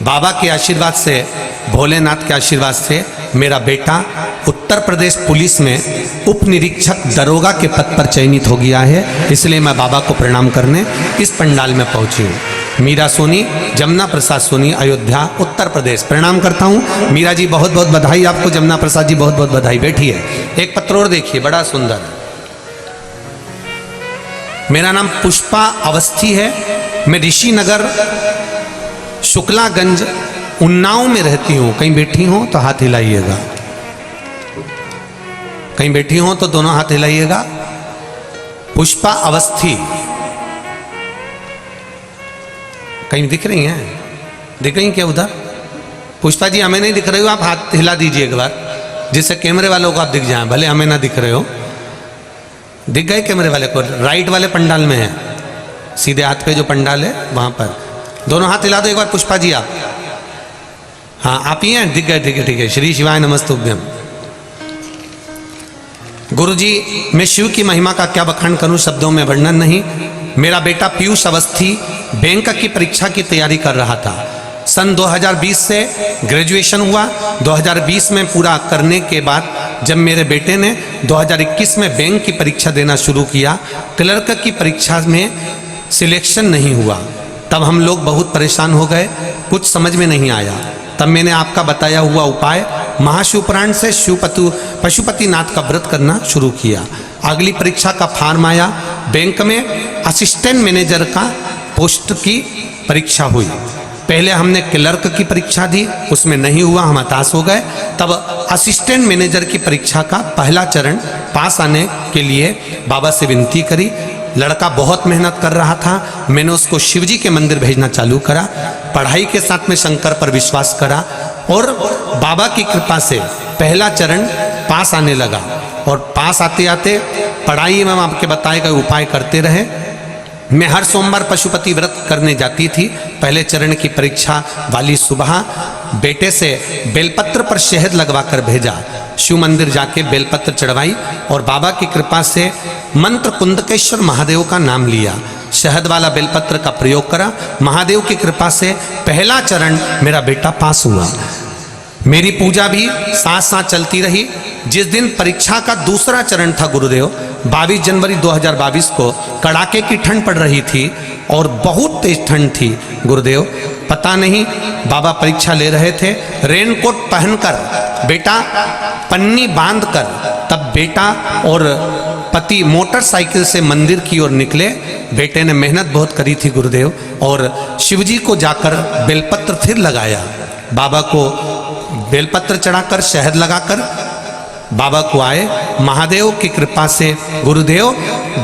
बाबा के आशीर्वाद से, भोलेनाथ के आशीर्वाद से मेरा बेटा उत्तर प्रदेश पुलिस में उप निरीक्षक दरोगा के पद पर चयनित हो गया है। इसलिए मैं बाबा को प्रणाम करने इस पंडाल में पहुंची हूँ। मीरा सोनी, जमुना प्रसाद सोनी, अयोध्या उत्तर प्रदेश। प्रणाम करता हूँ। मीरा जी बहुत बहुत बधाई आपको। जमुना प्रसाद जी बहुत बहुत बधाई। बैठिए। एक पत्र और देखिए, बड़ा सुंदर। मेरा नाम पुष्पा अवस्थी है। मैं ऋषि नगर शुक्लागंज उन्नाव में रहती हूँ। कहीं बैठी हो तो हाथ हिलाइएगा। कहीं बैठी हो तो दोनों हाथ हिलाइएगा। पुष्पा अवस्थी, कहीं दिख रही हैं? दिख रही क्या उधर? पुष्पा जी हमें नहीं दिख रही हो, आप हाथ हिला दीजिए एक बार, जिससे कैमरे वालों को आप दिख जाएं। भले हमें ना दिख रहे हो। दिख गए कैमरे वाले को? राइट वाले पंडाल में है, सीधे हाथ पे जो पंडाल है वहां पर। दोनों हाथ हिला दो एक बार। पुष्पा जी आप, हाँ आप ही हैं? दिख गए, ठीक है ठीक है। श्री शिवाय नमस्तुभ्यम। गुरुजी, मैं शिव की महिमा का क्या बखान करूं, शब्दों में वर्णन नहीं। मेरा बेटा पीयूष अवस्थी बैंक की परीक्षा की तैयारी कर रहा था। सन 2020 से ग्रेजुएशन हुआ। 2020 में पूरा करने के बाद जब मेरे बेटे ने 2021 में बैंक की परीक्षा देना शुरू किया, क्लर्क की परीक्षा में सिलेक्शन नहीं हुआ। तब हम लोग बहुत परेशान हो गए, कुछ समझ में नहीं आया। तब मैंने आपका बताया हुआ उपाय महाशिवपुराण से पशुपतिनाथ का व्रत करना शुरू किया। अगली परीक्षा का फॉर्म आया। बैंक में असिस्टेंट मैनेजर का पोस्ट की परीक्षा हुई। पहले हमने क्लर्क की परीक्षा दी, उसमें नहीं हुआ, हम हताश हो गए। तब असिस्टेंट मैनेजर की परीक्षा का पहला चरण पास आने के लिए बाबा से विनती करी। लड़का बहुत मेहनत कर रहा था। मैंने उसको शिवजी के मंदिर भेजना चालू करा। पढ़ाई के साथ में शंकर पर विश्वास करा और बाबा की कृपा से पहला चरण पास आने लगा। और पास आते आते पढ़ाई में आपके बताए गए उपाय करते रहे। मैं हर सोमवार पशुपति व्रत करने जाती थी। पहले चरण की परीक्षा वाली सुबह बेटे से बेलपत्र पर शहद लगवा कर भेजा। शिव मंदिर जाके बेलपत्र चढ़वाई और बाबा की कृपा से मंत्र कुंदकेश्वर महादेव का नाम लिया। शहद वाला बेलपत्र का प्रयोग करा। महादेव की कृपा से पहला चरण मेरा बेटा पास हुआ। मेरी पूजा भी साथ साथ चलती रही। जिस दिन परीक्षा का दूसरा चरण था गुरुदेव, 22 जनवरी 2022 को कड़ाके की ठंड पड़ रही थी और बहुत तेज ठंड थी गुरुदेव। पता नहीं बाबा परीक्षा ले रहे थे, रेनकोट पहनकर, बेटा पन्नी बांधकर, तब बेटा और पति मोटरसाइकिल से मंदिर की ओर निकले। बेटे ने मेहनत बहुत करी थी गुरुदेव, और शिवजी को जाकर बेलपत्र फिर लगाया। बाबा को बेलपत्र चढ़ाकर शहद लगाकर बाबा को आए। महादेव की कृपा से गुरुदेव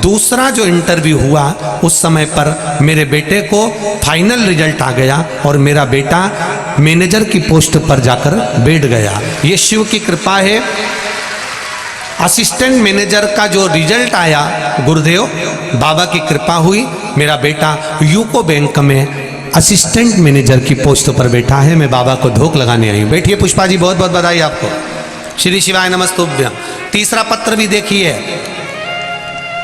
दूसरा जो इंटरव्यू हुआ उस समय पर मेरे बेटे को फाइनल रिजल्ट आ गया और मेरा बेटा मैनेजर की पोस्ट पर जाकर बैठ गया। ये शिव की कृपा है। असिस्टेंट मैनेजर का जो रिजल्ट आया गुरुदेव, बाबा की कृपा हुई, मेरा बेटा यूको बैंक में असिस्टेंट मैनेजर की पोस्ट पर बैठा है। मैं बाबा को धोख लगाने आई हूँ। बैठिए पुष्पा जी, बहुत बहुत बधाई आपको। श्री शिवाय नमस्तुभ्यं। तीसरा पत्र भी देखिए,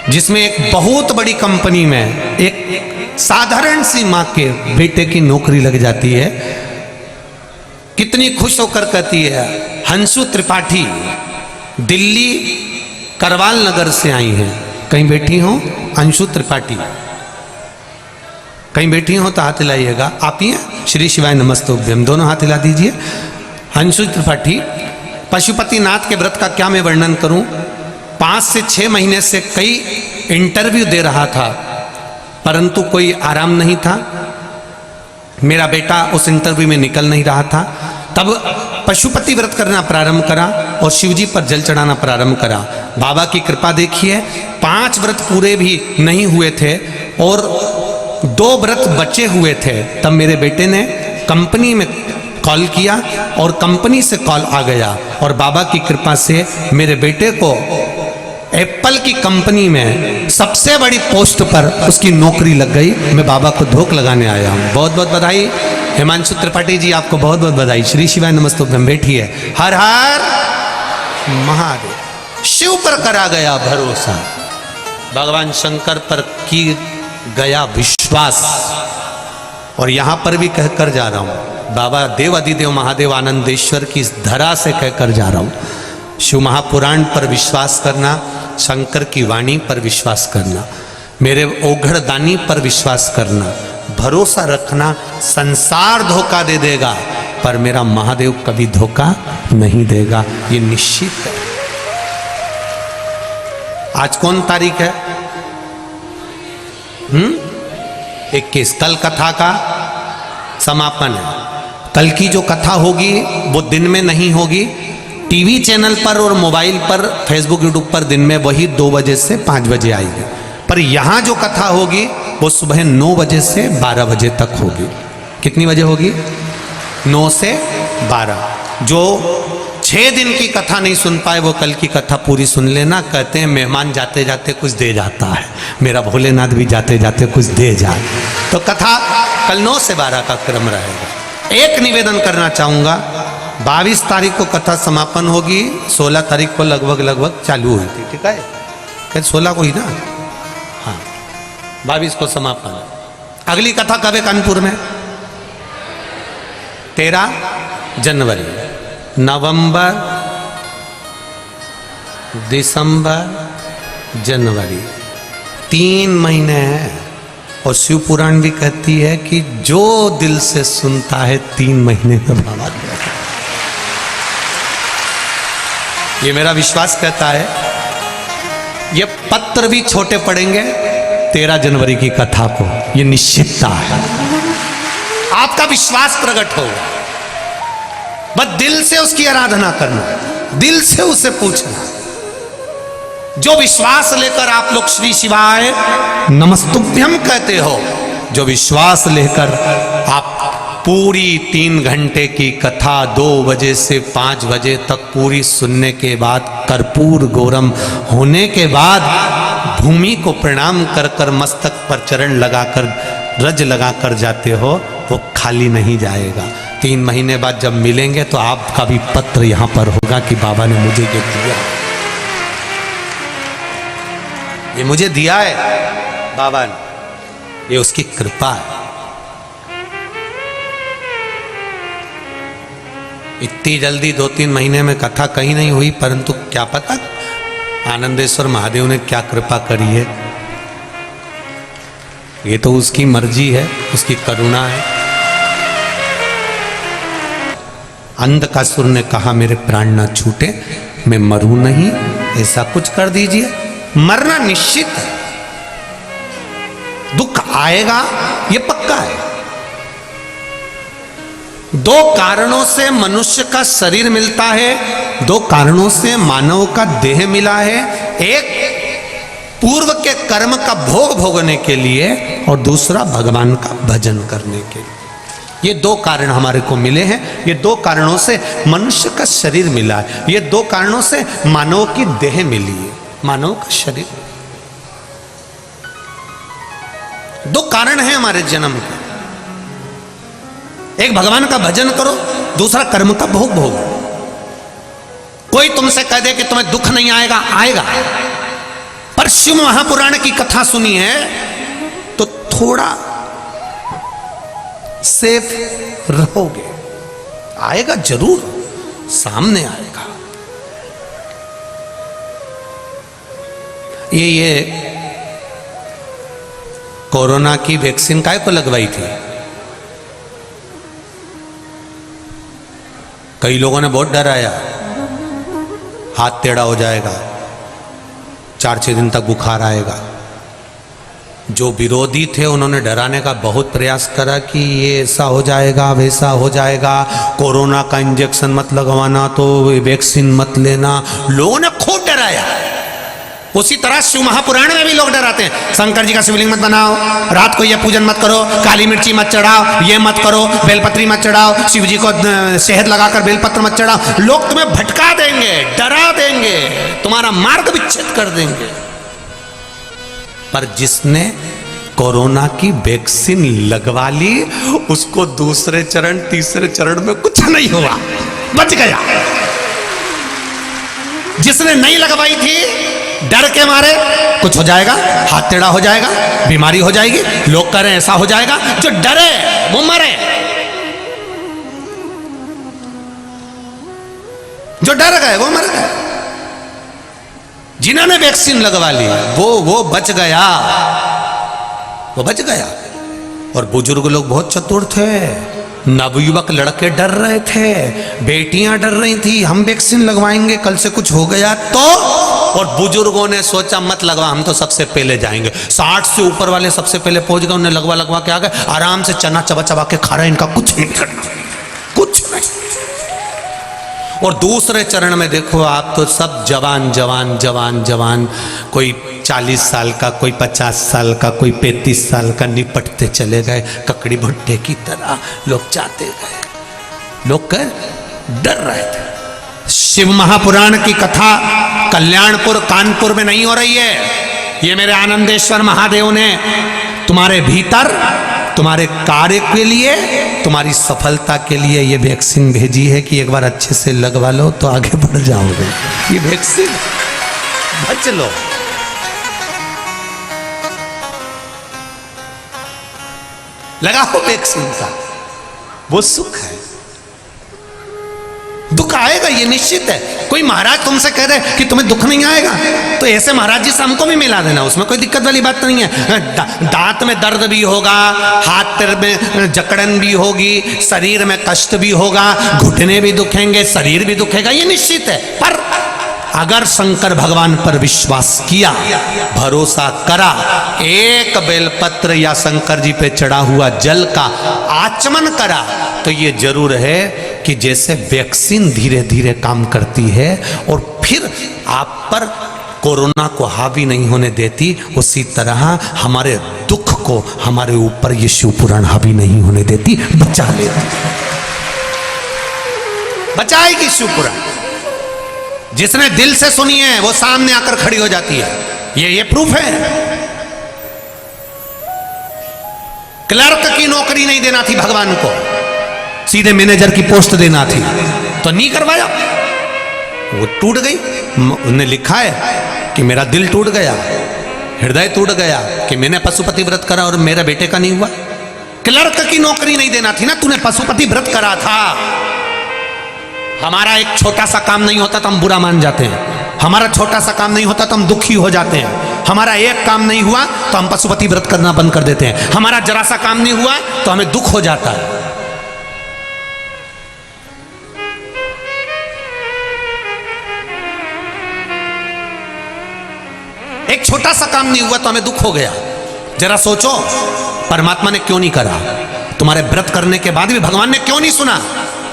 जिसमें एक बहुत बड़ी कंपनी में एक साधारण सी माँ के बेटे की नौकरी लग जाती है। कितनी खुश होकर कहती है, हंसु त्रिपाठी दिल्ली करवाल नगर से आई हैं। कहीं बैठी हो अंशु त्रिपाठी, कहीं बैठी हो तो हाथ हिलाइएगा। आप ही हैं? श्री शिवाय नमस्तुभ्यं, दोनों हाथ हिला दीजिए। अंशु त्रिपाठी, पशुपतिनाथ के व्रत का क्या मैं वर्णन करूं। 5 से 6 महीने से कई इंटरव्यू दे रहा था, परंतु कोई आराम नहीं था। मेरा बेटा उस इंटरव्यू में निकल नहीं रहा था। तब पशुपति व्रत करना प्रारंभ करा और शिवजी पर जल चढ़ाना प्रारंभ करा। बाबा की कृपा देखिए, 5 व्रत पूरे भी नहीं हुए थे और 2 व्रत बचे हुए थे। तब मेरे बेटे ने कंपनी में कॉल किया और कंपनी से कॉल आ गया और बाबा की कृपा से मेरे बेटे को एप्पल की कंपनी में सबसे बड़ी पोस्ट पर उसकी नौकरी लग गई। मैं बाबा को धोख लगाने आया हूँ। बहुत बहुत बधाई। हिमांशु त्रिपाठी जी, आपको बहुत बहुत बधाई। श्री शिवाय नमस्तुभ्यं। बैठिए। हर हर महादेव। शिव पर करा गया भरोसा, भगवान शंकर पर की गया विश्वास, और यहां पर भी कहकर जा रहा हूं, बाबा देव अधिदेव महादेव आनंदेश्वर की इस धरा से कहकर जा रहा हूं, शिव महापुराण पर विश्वास करना, शंकर की वाणी पर विश्वास करना, मेरे ओघड़ दानी पर विश्वास करना, भरोसा रखना। संसार धोखा दे देगा पर मेरा महादेव कभी धोखा नहीं देगा, ये निश्चित है। आज कौन तारीख है? 21। कल कथा का समापन है। कल की जो कथा होगी वो दिन में नहीं होगी, टीवी चैनल पर और मोबाइल पर, फेसबुक यूट्यूब पर दिन में वही 2 बजे से 5 बजे आएगी। पर यहाँ जो कथा होगी वो सुबह 9 बजे से 12 बजे तक होगी। कितनी बजे होगी? 9 से 12। जो 6 दिन की कथा नहीं सुन पाए वो कल की कथा पूरी सुन लेना। कहते हैं मेहमान जाते जाते कुछ दे जाता है, मेरा भोलेनाथ भी जाते जाते कुछ दे जाए। तो कथा कल 9 से 12 का क्रम रहेगा। एक निवेदन करना चाहूँगा, 22 तारीख को कथा समापन होगी, 16 तारीख को लगभग चालू हुई थी। ठीक है, क्या 16 को ही ना? हाँ, 22 को समापन। अगली कथा कब है कानपुर में? 13 जनवरी, नवंबर, दिसंबर, जनवरी, 3 महीने हैं। और शिव पुराण भी कहती है कि जो दिल से सुनता है 3 महीने में बाबा। ये मेरा विश्वास कहता है। ये पत्र भी छोटे पड़ेंगे 13 जनवरी की कथा को, ये निश्चितता है। आपका विश्वास प्रकट होगा, बस दिल से उसकी आराधना करना, दिल से उसे पूछना। जो विश्वास लेकर आप लोग श्री शिवाय नमस्तुभ्यं कहते हो, जो विश्वास लेकर आप पूरी 3 घंटे की कथा 2 बजे से 5 बजे तक पूरी सुनने के बाद, कर्पूर गौरम होने के बाद, भूमि को प्रणाम कर कर मस्तक पर चरण लगाकर रज लगाकर जाते हो, वो खाली नहीं जाएगा। 3 महीने बाद जब मिलेंगे तो आपका भी पत्र यहाँ पर होगा कि बाबा ने मुझे ये दिया, ये मुझे दिया है बाबा ने, ये उसकी कृपा है। इतनी जल्दी 2-3 महीने में कथा कहीं नहीं हुई, परंतु क्या पता आनंदेश्वर महादेव ने क्या कृपा करी है। ये तो उसकी मर्जी है, उसकी करुणा है। अंधकासुर ने कहा मेरे प्राण ना छूटे, मैं मरूं नहीं, ऐसा कुछ कर दीजिए। मरना निश्चित है, दुख आएगा ये पक्का है। 2 कारणों से मनुष्य का शरीर मिलता है, 2 कारणों से मानव का देह मिला है। एक पूर्व के कर्म का भोग भोगने के लिए और दूसरा भगवान का भजन करने के लिए। ये 2 कारण हमारे को मिले हैं। ये 2 कारणों से मनुष्य का शरीर मिला है। ये 2 कारणों से मानव की देह मिली है, मानव का शरीर। 2 कारण है हमारे जन्म के। एक भगवान का भजन करो, दूसरा कर्म का भोग भोगो। कोई तुमसे कह दे कि तुम्हें दुख नहीं आएगा, आएगा। पर शिव महापुराण की कथा सुनी है तो थोड़ा सेफ रहोगे। आएगा जरूर, सामने आएगा। ये कोरोना की वैक्सीन काय को लगवाई थी? कई लोगों ने बहुत डराया, हाथ टेढ़ा हो जाएगा, 4-6 दिन तक बुखार आएगा। जो विरोधी थे उन्होंने डराने का बहुत प्रयास करा कि ये ऐसा हो जाएगा, वैसा हो जाएगा, कोरोना का इंजेक्शन मत लगवाना, तो वैक्सीन मत लेना। लोगों ने खूब डराया। उसी तरह शिव महापुराण में भी लोग डराते हैं, शंकर जी का शिवलिंग मत बनाओ, रात को ये पूजन मत करो, काली मिर्ची मत चढ़ाओ, ये मत करो, बेलपत्री मत चढ़ाओ, शिव जी को शहद लगाकर बेलपत्र मत चढ़ाओ। लोग तुम्हें भटका देंगे, डरा देंगे, तुम्हारा मार्ग विच्छेद कर देंगे। पर जिसने कोरोना की वैक्सीन लगवा ली, उसको दूसरे चरण, तीसरे चरण में कुछ नहीं हुआ, बच गया। जिसने नहीं लगवाई थी, डर के मारे कुछ हो जाएगा, हाथ टेढ़ा हो जाएगा, बीमारी हो जाएगी, लोग कह रहे हैं ऐसा हो जाएगा, जो डरे वो मरे। जो डर गए वो मर गए। जिन्होंने वैक्सीन लगवा ली वो बच गया, वो बच गया। और बुजुर्ग लोग बहुत चतुर थे, नवयुवक लड़के डर रहे थे, बेटियां डर रही थी, हम वैक्सीन लगवाएंगे कल से कुछ हो गया तो। और बुजुर्गों ने सोचा मत लगवा, हम तो सबसे पहले जाएंगे। 60 से ऊपर वाले सबसे पहले पहुंच गए, उन्हें लगवा के आ गए, आराम से चना चबा चबा के खा रहे, इनका कुछ नहीं करना, कुछ नहीं। और दूसरे चरण में देखो आप तो सब जवान जवान जवान जवान, कोई 40 साल का, कोई 50 साल का, कोई 35 साल का, निपटते चले गए ककड़ी भुट्टे की तरह। लोग जाते गए, लोग डर रहे थे। शिव महापुराण की कथा कल्याणपुर कानपुर में नहीं हो रही है, ये मेरे आनंदेश्वर महादेव ने तुम्हारे भीतर, तुम्हारे कार्य के लिए, तुम्हारी सफलता के लिए ये वैक्सीन भेजी है कि एक बार अच्छे से लगवा लो तो आगे बढ़ जाओगे। ये वैक्सीन, बच लो। लगाओ वैक्सीन का, वो सुख है। दुख आएगा ये निश्चित है। कोई महाराज तुमसे कह रहे कि तुम्हें दुख नहीं आएगा, तो ऐसे महाराज जी से हमको भी मिला देना, उसमें कोई दिक्कत वाली बात नहीं है। दांत में दर्द भी होगा, हाथ में जकड़न भी होगी, शरीर में कष्ट भी होगा, घुटने भी दुखेंगे, शरीर भी दुखेगा, ये निश्चित है। पर अगर शंकर भगवान पर विश्वास किया, भरोसा करा, एक बेलपत्र या शंकर जी पे चढ़ा हुआ जल का आचमन करा, तो ये जरूर है कि जैसे वैक्सीन धीरे धीरे काम करती है और फिर आप पर कोरोना को हावी नहीं होने देती, उसी तरह हमारे दुख को हमारे ऊपर ये शिव पुराण हावी नहीं होने देती, बचा लेती, बचाएगी शिव पुराण। जिसने दिल से सुनी है वो सामने आकर खड़ी हो जाती है, ये प्रूफ है। क्लर्क की नौकरी नहीं देना थी भगवान को, सीधे मैनेजर की पोस्ट देना थी, तो नहीं करवाया, वो टूट गई। उन्होंने लिखा है कि मेरा दिल टूट गया, हृदय टूट गया कि मैंने पशुपति व्रत करा और मेरे बेटे का नहीं हुआ। क्लर्क की नौकरी नहीं देना थी ना, तूने पशुपति व्रत करा था, हमारा एक छोटा सा काम नहीं होता तो हम बुरा मान जाते हैं, हमारा छोटा सा काम नहीं होता तो हम दुखी हो जाते हैं, हमारा एक काम नहीं हुआ तो हम पशुपति व्रत करना बंद कर देते हैं, हमारा जरा सा काम नहीं हुआ तो हमें दुख हो जाता है। एक छोटा सा काम नहीं हुआ तो हमें दुख हो गया। जरा सोचो परमात्मा ने क्यों नहीं करा, तुम्हारे व्रत करने के बाद भी भगवान ने क्यों नहीं सुना।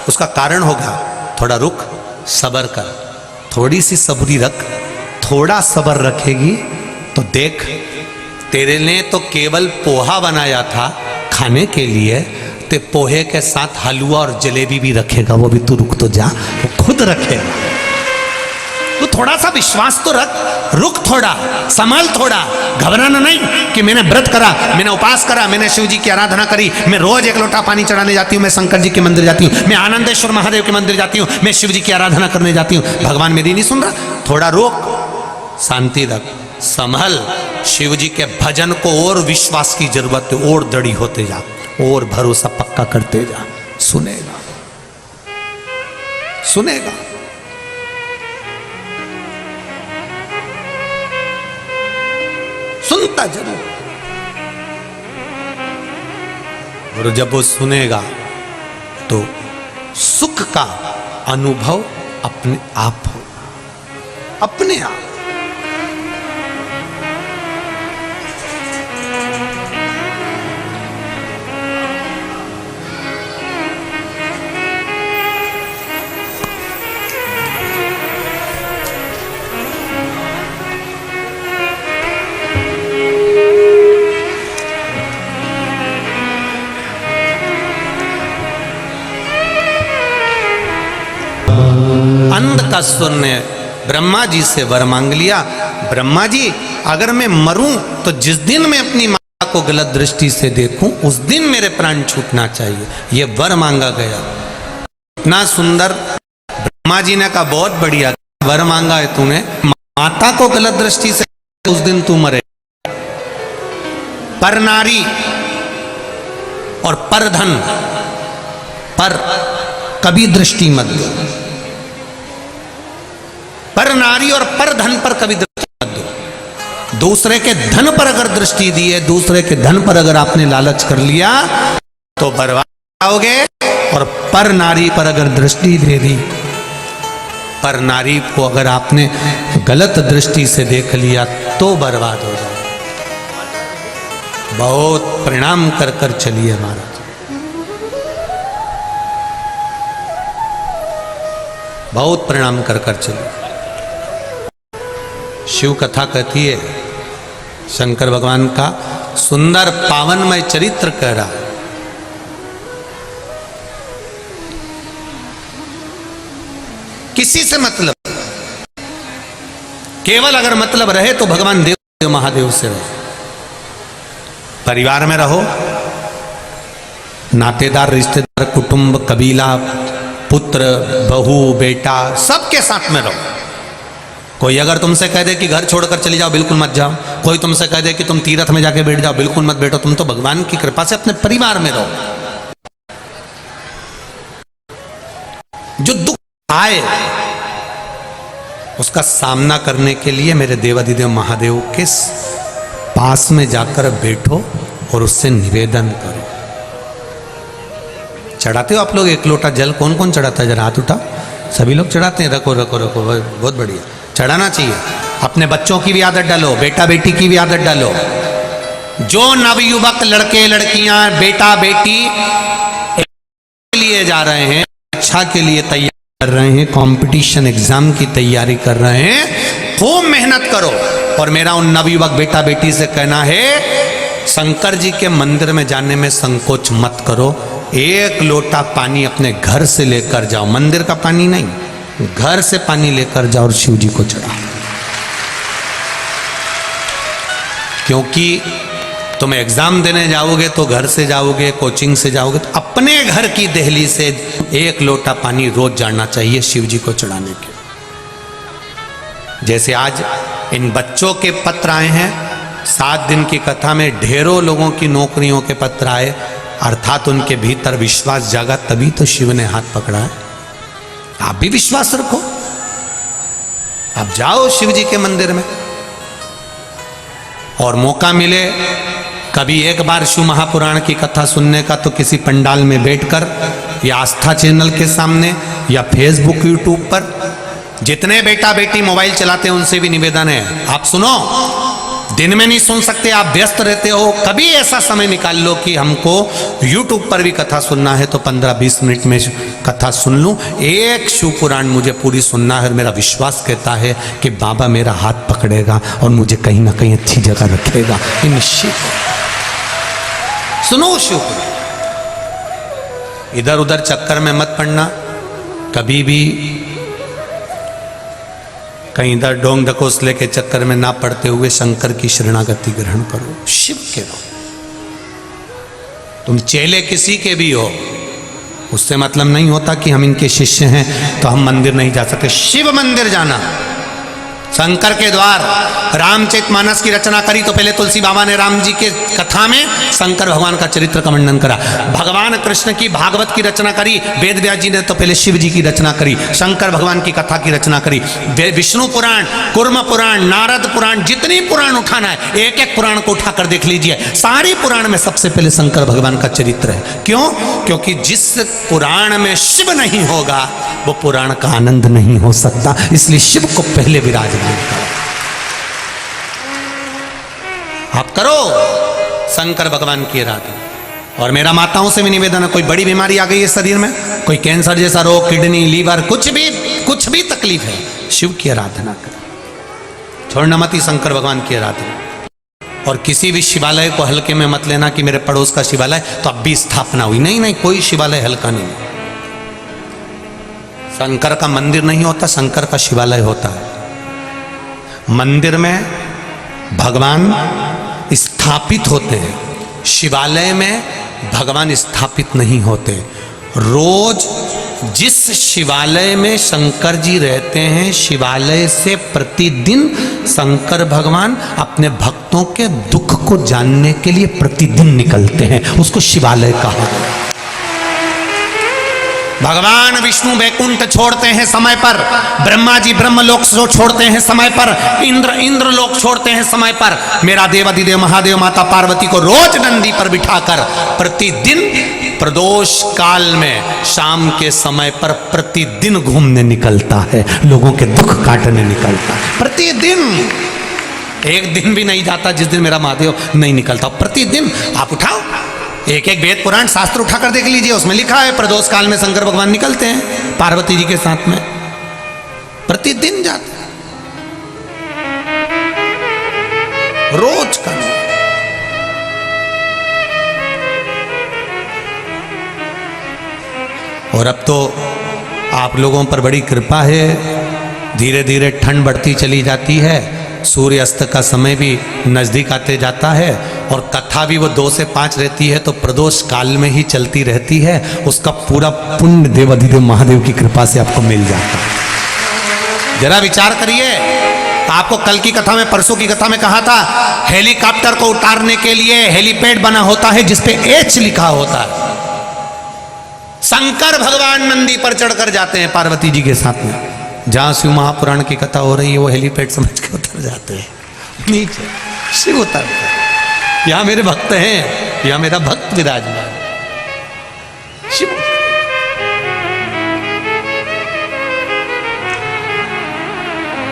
उसका कारण होगा थोड़ा रुक, सब्र कर, थोड़ी सी सबरी रख, थोड़ा सब्र रखेगी तो देख, तेरे ने तो केवल पोहा बनाया था खाने के लिए, ते पोहे के साथ हलवा और जलेबी भी रखेगा, वो भी तू रुक तो जा, वो खुद रखेगा। तू थोड़ा सा विश्वास तो रख, रुक थोड़ा, संभल थोड़ा, घबराना नहीं कि मैंने व्रत करा, मैंने उपास करा, मैंने शिव जी की आराधना करी, मैं रोज 1 लोटा पानी चढ़ाने जाती हूँ, मैं शंकर जी के मंदिर जाती हूँ, मैं आनंदेश्वर महादेव के मंदिर जाती हूँ, मैं शिव जी की आराधना करने जाती हूँ, भगवान मेरी नहीं सुन रहा। थोड़ा रुक, शांति रख, संभल, शिव जी के भजन को और विश्वास की जरूरत है, और दृढ़ होते जा, और भरोसा पक्का करते जा, सुनेगा, सुनेगा। सुनता जरूर, और जब वो सुनेगा तो सुख का अनुभव अपने आप हो, अपने आप। अंध का सुर ने ब्रह्मा जी से वर मांग लिया, ब्रह्मा जी अगर मैं मरूं तो जिस दिन मैं अपनी माता को गलत दृष्टि से देखूं उस दिन मेरे प्राण छूटना चाहिए, ये वर मांगा गया। इतना सुंदर, ब्रह्मा जी ने कहा बहुत बढ़िया वर मांगा है तूने, माता को गलत दृष्टि से उस दिन तू मरे। पर नारी और पर धन पर कभी दृष्टि मत दो, पर नारी और पर धन पर कभी दृष्टि मत दो। दूसरे के धन पर अगर दृष्टि दी है, दूसरे के धन पर अगर आपने लालच कर लिया तो बर्बाद होगे, और पर नारी पर अगर दृष्टि दे दी, पर नारी को अगर आपने गलत दृष्टि से देख लिया तो बर्बाद हो जाए। बहुत प्रणाम कर कर चलिए महाराज, बहुत प्रणाम कर कर चलिए। शिव कथा कहती है शंकर भगवान का सुंदर पावनमय चरित्र कह रहा है। किसी से मतलब, केवल अगर मतलब रहे तो भगवान देव महादेव से रहे। परिवार में रहो, नातेदार रिश्तेदार कुटुंब कबीला पुत्र बहू बेटा सबके साथ में रहो। कोई अगर तुमसे कह दे कि घर छोड़कर चली जाओ, बिल्कुल मत जाओ। कोई तुमसे कह दे कि तुम तीर्थ में जाके बैठ जाओ, बिल्कुल मत बैठो। तुम तो भगवान की कृपा से अपने परिवार में रहो। जो दुख आए उसका सामना करने के लिए मेरे देवाधिदेव महादेव के पास में जाकर बैठो और उससे निवेदन करो। चढ़ाते हो आप लोग 1 लोटा जल? कौन कौन चढ़ाता है? जरा हाथ उठा। सभी लोग चढ़ाते हैं। रखो रखो रखो, बहुत बढ़िया, चढ़ाना चाहिए। अपने बच्चों की भी आदत डालो, बेटा बेटी की भी आदत डालो। जो नवयुवक लड़के लड़कियां बेटा बेटी के लिए जा रहे हैं, शिक्षा के लिए तैयार कर रहे हैं, कंपटीशन एग्जाम की तैयारी कर रहे हैं, खूब मेहनत करो। और मेरा उन नवयुवक बेटा बेटी से कहना है, शंकर जी के मंदिर में जाने में संकोच मत करो। 1 लोटा पानी अपने घर से लेकर जाओ, मंदिर का पानी नहीं, घर से पानी लेकर जाओ और शिव जी को चढ़ाओ। क्योंकि तुम एग्जाम देने जाओगे तो घर से जाओगे, कोचिंग से जाओगे तो अपने घर की देहली से 1 लोटा पानी रोज जाना चाहिए शिव जी को चढ़ाने के। जैसे आज इन बच्चों के पत्र आए हैं, 7 दिन की कथा में ढेरों लोगों की नौकरियों के पत्र आए, अर्थात उनके भीतर विश्वास जागा, तभी तो शिव ने हाथ पकड़ा है। आप भी विश्वास रखो, आप जाओ शिव जी के मंदिर में, और मौका मिले कभी एक बार शिव महापुराण की कथा सुनने का तो किसी पंडाल में बैठकर या आस्था चैनल के सामने या फेसबुक यूट्यूब पर, जितने बेटा बेटी मोबाइल चलाते हैं उनसे भी निवेदन है आप सुनो। दिन में नहीं सुन सकते, आप व्यस्त रहते हो, कभी ऐसा समय निकाल लो कि हमको यूट्यूब पर भी कथा सुनना है तो 15-20 मिनट में कथा सुन लूं। एक शिव पुराण मुझे पूरी सुनना है, मेरा विश्वास कहता है कि बाबा मेरा हाथ पकड़ेगा और मुझे कहीं ना कहीं अच्छी जगह रखेगा, ये निश्चित। सुनो शिव पुराण, इधर उधर चक्कर में मत पड़ना, कभी भी कहीं इधर ढोंग ढकोसले के चक्कर में ना पड़ते हुए शंकर की शरणागति ग्रहण करो, शिव के रहो। तुम चेले किसी के भी हो, उससे मतलब नहीं होता कि हम इनके शिष्य हैं तो हम मंदिर नहीं जा सकते। शिव मंदिर जाना, शंकर के द्वार। रामचरितमानस की रचना करी तो पहले तुलसी बाबा ने राम जी के कथा में शंकर भगवान का चरित्र का वर्णन करा। भगवान कृष्ण की भागवत की रचना करी, वेद व्यास जी ने तो पहले शिव जी की रचना करी, शंकर भगवान की कथा की रचना करी। विष्णु पुराण, कुर्म पुराण, नारद पुराण, जितनी पुराण उठाना है एक एक पुराण को उठाकर देख लीजिए, सारी पुराण में सबसे पहले शंकर भगवान का चरित्र है। क्यों? क्योंकि जिस पुराण में शिव नहीं होगा वो पुराण का आनंद नहीं हो सकता, इसलिए शिव को पहले विराजमान करो। आप करो शंकर भगवान की आराधना। और मेरा माताओं से भी निवेदन है, कोई बड़ी बीमारी आ गई है शरीर में, कोई कैंसर जैसा रोग, किडनी, लीवर, कुछ भी तकलीफ है, शिव की आराधना करो, छोड़ना मत ही शंकर भगवान की आराधना। और किसी भी शिवालय को हल्के में मत लेना कि मेरे पड़ोस का शिवालय तो अब भी स्थापना हुई, नहीं नहीं, कोई शिवालय हल्का नहीं। शंकर का मंदिर नहीं होता, शंकर का शिवालय होता है। मंदिर में भगवान स्थापित होते हैं, शिवालय में भगवान स्थापित नहीं होते। रोज जिस शिवालय में शंकर जी रहते हैं, शिवालय से प्रतिदिन शंकर भगवान अपने भक्तों के दुख को जानने के लिए प्रतिदिन निकलते हैं, उसको शिवालय कहा। भगवान विष्णु वैकुंठ छोड़ते हैं समय पर, ब्रह्मा जी ब्रह्मलोक छोड़ते हैं समय पर, इंद्र लोक छोड़ते हैं समय पर। मेरा देव अधिदेव महादेव माता पार्वती को रोज नंदी पर बिठाकर प्रतिदिन प्रदोष काल में शाम के समय पर प्रतिदिन घूमने निकलता है, लोगों के दुख काटने निकलता है प्रतिदिन। एक दिन भी नहीं जाता जिस दिन मेरा महादेव नहीं निकलता, प्रतिदिन। आप उठाओ एक एक वेद पुराण शास्त्र उठाकर देख लीजिए, उसमें लिखा है प्रदोष काल में शंकर भगवान निकलते हैं पार्वती जी के साथ में, प्रतिदिन जाते हैं, रोज का। और अब तो आप लोगों पर बड़ी कृपा है, धीरे धीरे ठंड बढ़ती चली जाती है, सूर्य अस्त का समय भी नजदीक आते जाता है, और कथा भी वो 2 से 5 रहती है तो प्रदोष काल में ही चलती रहती है। उसका पूरा पुण्य देव अधिदेव महादेव की कृपा से आपको मिल जाता है। जरा विचार करिए, आपको कल की कथा में, परसों की कथा में कहा था, हेलीकॉप्टर को उतारने के लिए हेलीपैड बना होता है जिसपे H लिखा होता है। शंकर भगवान नंदी पर चढ़कर जाते हैं पार्वती जी के साथ में, जहां शिव महापुराण की कथा हो रही है वो हेलीपैड समझ के उतर जाते हैं नीचे, शिव उतरते हैं। यहां मेरे भक्त हैं, यहां मेरा भक्त विराजमान शिव।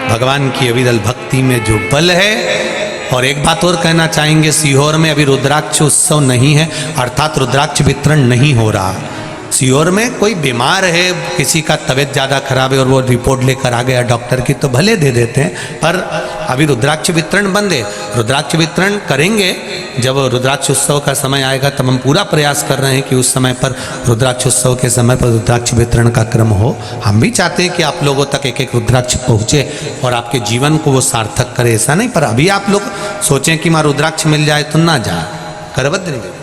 भगवान की अविरल भक्ति में जो बल है। और एक बात और कहना चाहेंगे, सीहोर में अभी रुद्राक्ष उत्सव नहीं है, अर्थात रुद्राक्ष वितरण नहीं हो रहा। सीहोर में कोई बीमार है, किसी का तबीयत ज़्यादा खराब है और वो रिपोर्ट लेकर आ गया डॉक्टर की, तो भले दे देते हैं, पर अभी रुद्राक्ष वितरण बंद है। रुद्राक्ष वितरण करेंगे जब रुद्राक्ष उत्सव का समय आएगा, तब हम पूरा प्रयास कर रहे हैं कि उस समय पर, रुद्राक्ष उत्सव के समय पर रुद्राक्ष वितरण का क्रम हो। हम भी चाहते हैं कि आप लोगों तक एक एक रुद्राक्ष पहुँचे और आपके जीवन को वो सार्थक करे, ऐसा नहीं। पर अभी आप लोग सोचें कि वहाँ रुद्राक्ष मिल जाए तो ना जाए, करबद्ध नहीं।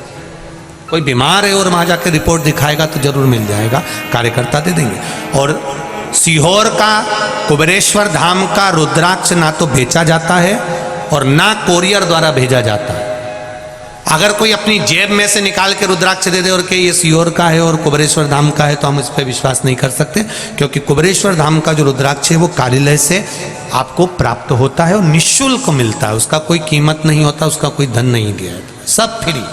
कोई बीमार है और वहाँ जाकर रिपोर्ट दिखाएगा तो जरूर मिल जाएगा, कार्यकर्ता दे देंगे। और सीहोर का कुबेरेश्वर धाम का रुद्राक्ष ना तो बेचा जाता है और ना कोरियर द्वारा भेजा जाता है। अगर कोई अपनी जेब में से निकाल के रुद्राक्ष दे दे और कि ये सीहोर का है और कुबेरेश्वर धाम का है, तो हम इस पर विश्वास नहीं कर सकते, क्योंकि कुबेरेश्वर धाम का जो रुद्राक्ष है वो कार्यालय से आपको प्राप्त होता है और निःशुल्क मिलता है, उसका कोई कीमत नहीं होता, उसका कोई धन नहीं दिया है, सब फ्री,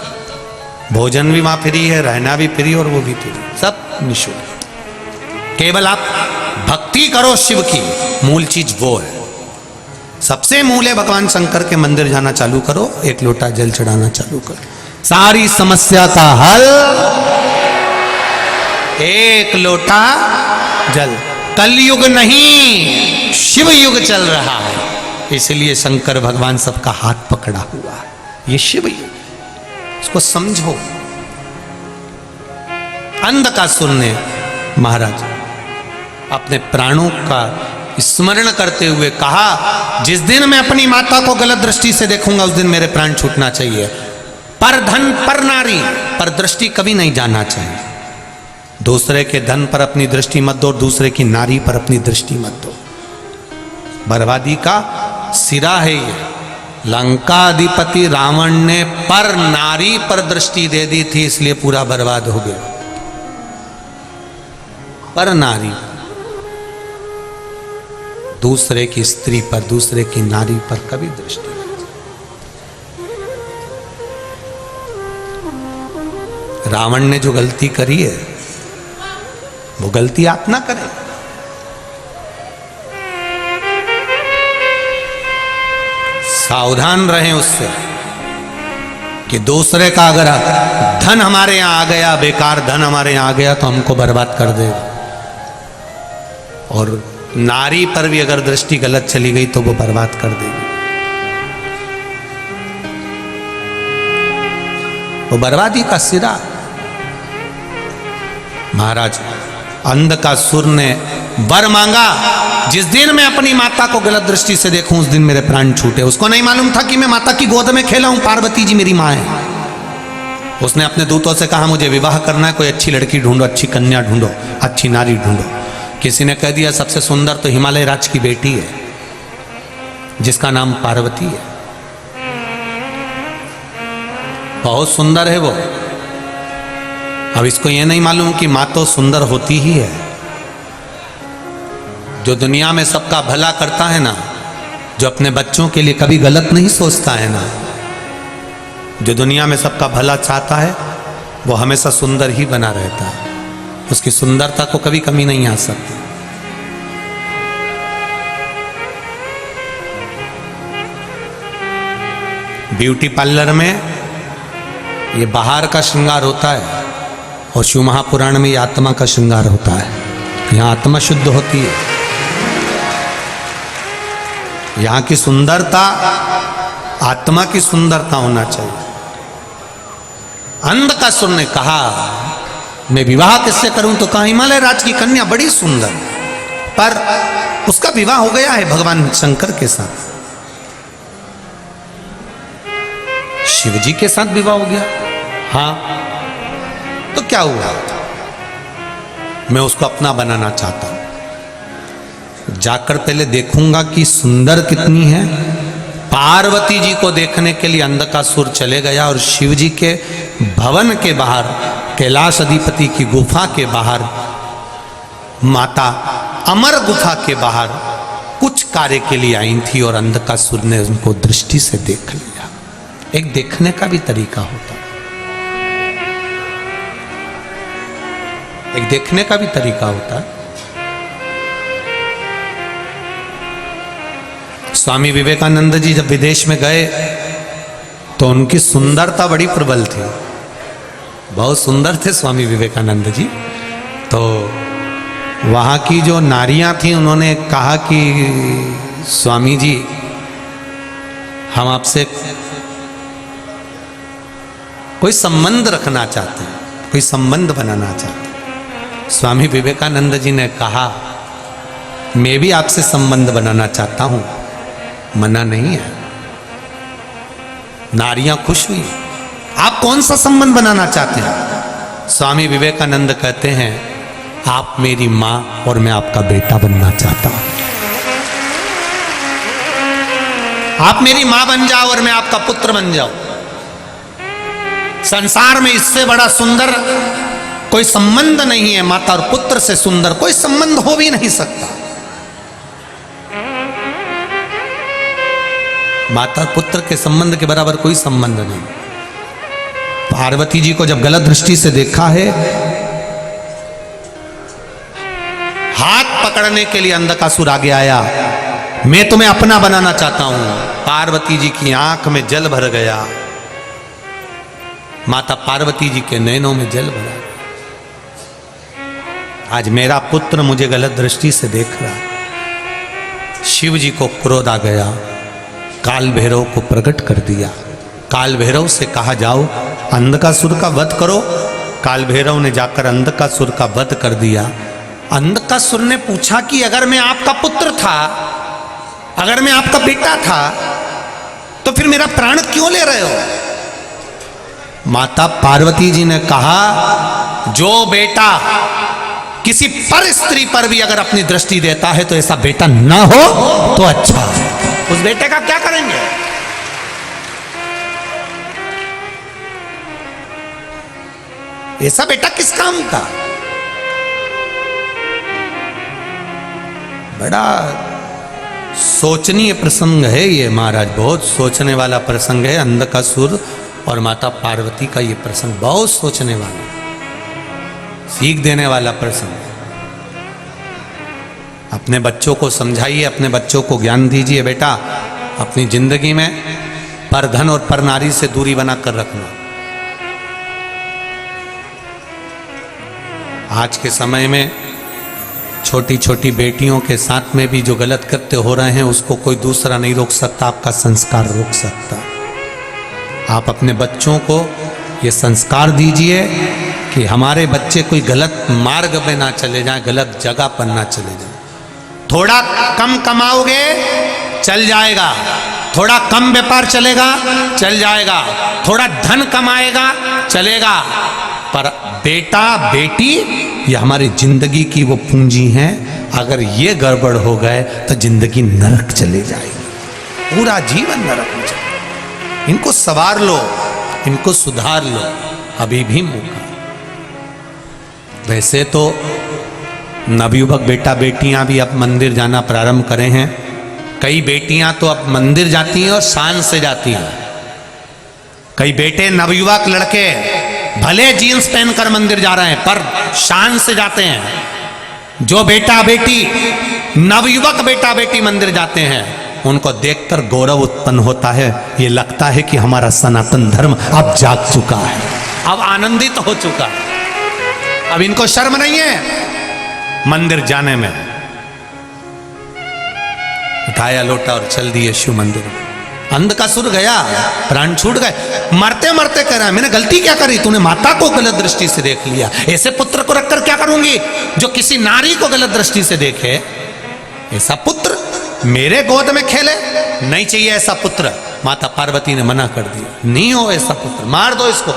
भोजन भी वहाँ फ्री है, रहना भी फ्री और वो भी फ्री, सब निःशुल्क। केवल आप भक्ति करो शिव की, मूल चीज वो है, सबसे मूल है भगवान शंकर के मंदिर जाना चालू करो, एक लोटा जल चढ़ाना चालू करो, सारी समस्या का हल एक लोटा जल। कलयुग नहीं शिव युग चल रहा है, इसलिए शंकर भगवान सबका हाथ पकड़ा हुआ है, ये शिव युग, इसको समझो। अंधकासुर ने महाराज अपने प्राणों का स्मरण करते हुए कहा, जिस दिन मैं अपनी माता को गलत दृष्टि से देखूंगा उस दिन मेरे प्राण छूटना चाहिए। पर धन पर नारी पर दृष्टि कभी नहीं जाना चाहिए, दूसरे के धन पर अपनी दृष्टि मत दो, दूसरे की नारी पर अपनी दृष्टि मत दो, बर्बादी का सिरा है ये। लंका अधिपति रावण ने पर नारी पर दृष्टि दे दी थी, इसलिए पूरा बर्बाद हो गया। पर नारी, दूसरे की स्त्री पर, दूसरे की नारी पर कभी दृष्टि नहीं। रावण ने जो गलती करी है वो गलती आप ना करें। सावधान रहें उससे कि दूसरे का अगर धन हमारे यहां आ गया, बेकार धन हमारे यहां आ गया तो हमको बर्बाद कर देगा, और नारी पर भी अगर दृष्टि गलत चली गई तो वो बर्बाद कर देगी, वो बर्बादी का सिरा। महाराज अंधकासुर ने वर मांगा, जिस दिन मैं अपनी माता को गलत दृष्टि से देखूं उस दिन मेरे प्राण छूटे। उसको नहीं मालूम था कि मैं माता की गोद में खेला हूं, पार्वती जी मेरी मां है। उसने अपने दूतों से कहा मुझे विवाह करना है, कोई अच्छी लड़की ढूंढो, अच्छी कन्या ढूंढो, अच्छी नारी ढूंढो। किसी ने कह दिया सबसे सुंदर तो हिमालय राज की बेटी है जिसका नाम पार्वती है, बहुत सुंदर है वो। अब इसको यह नहीं मालूम कि मां तो सुंदर होती ही है। जो दुनिया में सबका भला करता है ना, जो अपने बच्चों के लिए कभी गलत नहीं सोचता है ना, जो दुनिया में सबका भला चाहता है वो हमेशा सुंदर ही बना रहता है, उसकी सुंदरता को कभी कमी नहीं आ सकती। ब्यूटी पार्लर में ये बाहर का श्रृंगार होता है और शिव महापुराण में ये आत्मा का श्रृंगार होता है। यहाँ आत्मा शुद्ध होती है, यहाँ की सुंदरता आत्मा की सुंदरता होना चाहिए। अंधकासुर ने कहा मैं विवाह किससे करूं, तो कहा हिमालय राज की कन्या बड़ी सुंदर, पर उसका विवाह हो गया है भगवान शंकर के साथ। शिव जी के साथ विवाह हो गया, हाँ, तो क्या हुआ, मैं उसको अपना बनाना चाहता हूं। जाकर पहले देखूंगा कि सुंदर कितनी है। पार्वती जी को देखने के लिए अंधकासुर चले गया और शिव जी के भवन के बाहर, कैलाश अधिपति की गुफा के बाहर, माता अमर गुफा के बाहर कुछ कार्य के लिए आई थी और अंधकासुर ने उनको दृष्टि से देख लिया। एक देखने का भी तरीका होता है, एक देखने का भी तरीका होता है। स्वामी विवेकानंद जी जब विदेश में गए तो उनकी सुंदरता बड़ी प्रबल थी, बहुत सुंदर थे स्वामी विवेकानंद जी। तो वहाँ की जो नारियां थी उन्होंने कहा कि स्वामी जी हम आपसे कोई संबंध रखना चाहते हैं, कोई संबंध बनाना चाहते हैं। स्वामी विवेकानंद जी ने कहा मैं भी आपसे संबंध बनाना चाहता हूं, मना नहीं है। नारियां खुश हुई, आप कौन सा संबंध बनाना चाहते हैं? स्वामी विवेकानंद कहते हैं आप मेरी मां और मैं आपका बेटा बनना चाहता हूं। आप मेरी मां बन जाओ और मैं आपका पुत्र बन जाऊं। संसार में इससे बड़ा सुंदर कोई संबंध नहीं है। माता और पुत्र से सुंदर कोई संबंध हो भी नहीं सकता। माता और पुत्र के संबंध के बराबर कोई संबंध नहीं। पार्वती जी को जब गलत दृष्टि से देखा है, हाथ पकड़ने के लिए अंधकासुर आगे आया, मैं तुम्हें अपना बनाना चाहता हूं। पार्वती जी की आंख में जल भर गया, माता पार्वती जी के नैनों में जल भरा। आज मेरा पुत्र मुझे गलत दृष्टि से देख रहा। शिव जी को क्रोध आ गया, काल भैरव को प्रकट कर दिया। काल भैरव से कहा जाओ अंधकासुर का वध करो। काल भैरव ने जाकर अंधकासुर का वध कर दिया। अंधकासुर ने पूछा कि अगर मैं आपका पुत्र था, अगर मैं आपका बेटा था, तो फिर मेरा प्राण क्यों ले रहे हो? माता पार्वती जी ने कहा, जो बेटा किसी पर स्त्री पर भी अगर अपनी दृष्टि देता है तो ऐसा बेटा ना हो तो अच्छा। उस बेटे का क्या करेंगे? ऐसा बेटा किस काम का? बड़ा सोचनीय प्रसंग है ये महाराज, बहुत सोचने वाला प्रसंग है। अंधकासुर और माता पार्वती का ये प्रसंग बहुत सोचने वाला, सीख देने वाला प्रसंग। अपने बच्चों को समझाइए, अपने बच्चों को ज्ञान दीजिए, बेटा अपनी जिंदगी में पर धन और पर नारी से दूरी बनाकर रखना। आज के समय में छोटी छोटी बेटियों के साथ में भी जो गलत कृत्य हो रहे हैं, उसको कोई दूसरा नहीं रोक सकता, आपका संस्कार रोक सकता। आप अपने बच्चों को ये संस्कार दीजिए कि हमारे बच्चे कोई गलत मार्ग पे ना चले जाएं, गलत जगह पर ना चले जाएं। थोड़ा कम कमाओगे चल जाएगा, थोड़ा कम व्यापार चलेगा चल जाएगा, थोड़ा धन कमाएगा चलेगा, पर बेटा बेटी ये हमारी जिंदगी की वो पूंजी हैं। अगर ये गड़बड़ हो गए तो जिंदगी नरक चले जाएगी, पूरा जीवन नरक में चले। इनको सवार लो, इनको सुधार लो, अभी भी मौका। वैसे तो नवयुवक बेटा बेटियां भी अब मंदिर जाना प्रारंभ करें हैं। कई बेटियां तो अब मंदिर जाती हैं और शान से जाती हैं। कई बेटे नवयुवक लड़के भले जीन्स पहनकर मंदिर जा रहे हैं पर शान से जाते हैं। जो बेटा बेटी नवयुवक बेटा बेटी मंदिर जाते हैं, उनको देखकर गौरव उत्पन्न होता है। ये लगता है कि हमारा सनातन धर्म अब जाग चुका है, अब आनंदित हो चुका है, अब इनको शर्म नहीं है मंदिर जाने में। उठाया लोटा और चल दिए शिव मंदिर में। अंधकासुर गया, प्राण छूट गए। मरते मरते कह रहा है मैंने गलती क्या करी, तूने माता को गलत दृष्टि से देख लिया, ऐसे पुत्र को रखकर क्या करूंगी जो किसी नारी को गलत दृष्टि से देखे। ऐसा पुत्र मेरे गोद में खेले, नहीं चाहिए ऐसा पुत्र। माता पार्वती ने मना कर दिया, नहीं हो ऐसा पुत्र, मार दो इसको।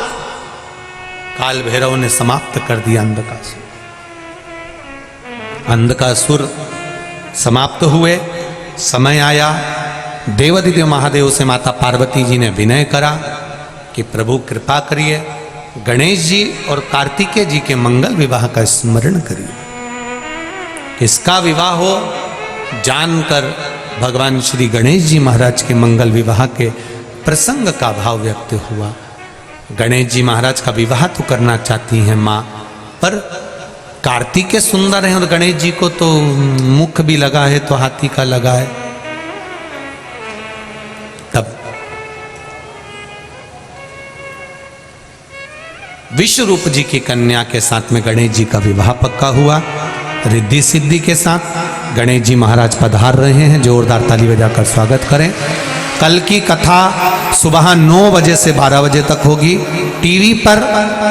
काल भैरव ने समाप्त कर दिया अंधकासुर। अंधकासुर समाप्त हुए। समय आया, देवादिदेव महादेव से माता पार्वती जी ने विनय करा कि प्रभु कृपा करिए, गणेश जी और कार्तिकेय जी के मंगल विवाह का स्मरण करिए। इसका विवाह हो जानकर भगवान श्री गणेश जी महाराज के मंगल विवाह के प्रसंग का भाव व्यक्त हुआ। गणेश जी महाराज का विवाह तो करना चाहती हैं माँ, पर कार्तिकेय सुंदर हैं और गणेश जी को तो मुख भी लगा है तो हाथी का लगा है। तब विश्वरूप जी की कन्या के साथ में गणेश जी का विवाह पक्का हुआ। रिद्धि सिद्धि के साथ गणेश जी महाराज पधार रहे हैं, जोरदार ताली बजाकर स्वागत करें। कल की कथा सुबह 9 बजे से 12 बजे तक होगी। टीवी पर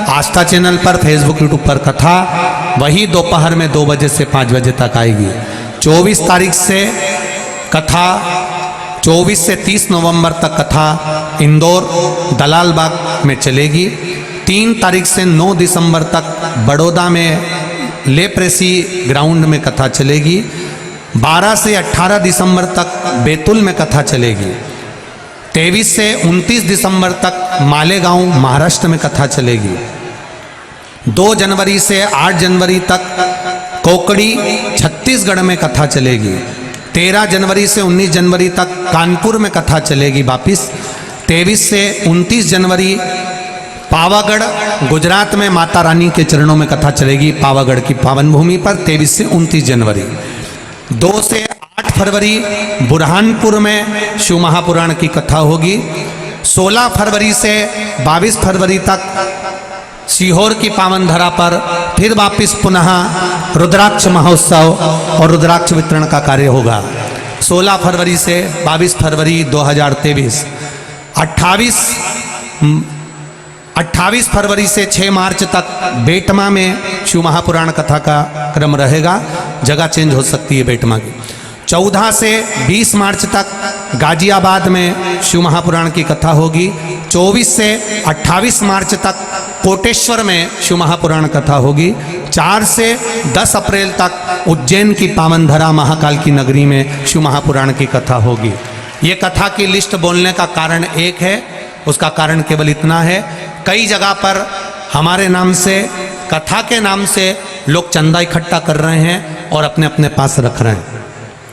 आस्था चैनल पर, फेसबुक यूट्यूब पर कथा वही दोपहर में 2 बजे से 5 बजे तक आएगी। 24 तारीख से कथा, 24 से 30 नवंबर तक कथा इंदौर दलाल बाग में चलेगी। 3 तारीख से 9 दिसंबर तक बड़ौदा में लेप्रेसी ग्राउंड में कथा चलेगी। 12 से 18 दिसंबर तक बैतूल में कथा चलेगी। 23 से 29 दिसंबर तक मालेगांव महाराष्ट्र में कथा चलेगी। 2 जनवरी से 8 जनवरी तक कोकड़ी छत्तीसगढ़ में कथा चलेगी। 13 जनवरी से 19 जनवरी तक कानपुर में कथा चलेगी वापिस। 23 से 29 जनवरी पावागढ़ गुजरात में माता रानी के चरणों में कथा चलेगी, पावागढ़ की पावन भूमि पर। 23 से 29 जनवरी। 2 से 8 फरवरी बुरहानपुर में शिव महापुराण की कथा होगी। 16 फरवरी से 22 फरवरी तक सीहोर की पावन धरा पर फिर वापिस पुनः रुद्राक्ष महोत्सव और रुद्राक्ष वितरण का कार्य होगा। 16 फरवरी से 22 फरवरी 2023। 28 फरवरी से 6 मार्च तक बेटमा में शिव महापुराण कथा का क्रम रहेगा, जगह चेंज हो सकती है बेटमा की। 14 से 20 मार्च तक गाजियाबाद में शिव महापुराण की कथा होगी। 24 से 28 मार्च तक कोटेश्वर में शिव महापुराण कथा होगी। 4 से 10 अप्रैल तक उज्जैन की पावन धरा महाकाल की नगरी में शिव महापुराण की कथा होगी। ये कथा की लिस्ट बोलने का कारण एक है, उसका कारण केवल इतना है, कई जगह पर हमारे नाम से, कथा के नाम से लोग चंदा इकट्ठा कर रहे हैं और अपने अपने पास रख रहे हैं।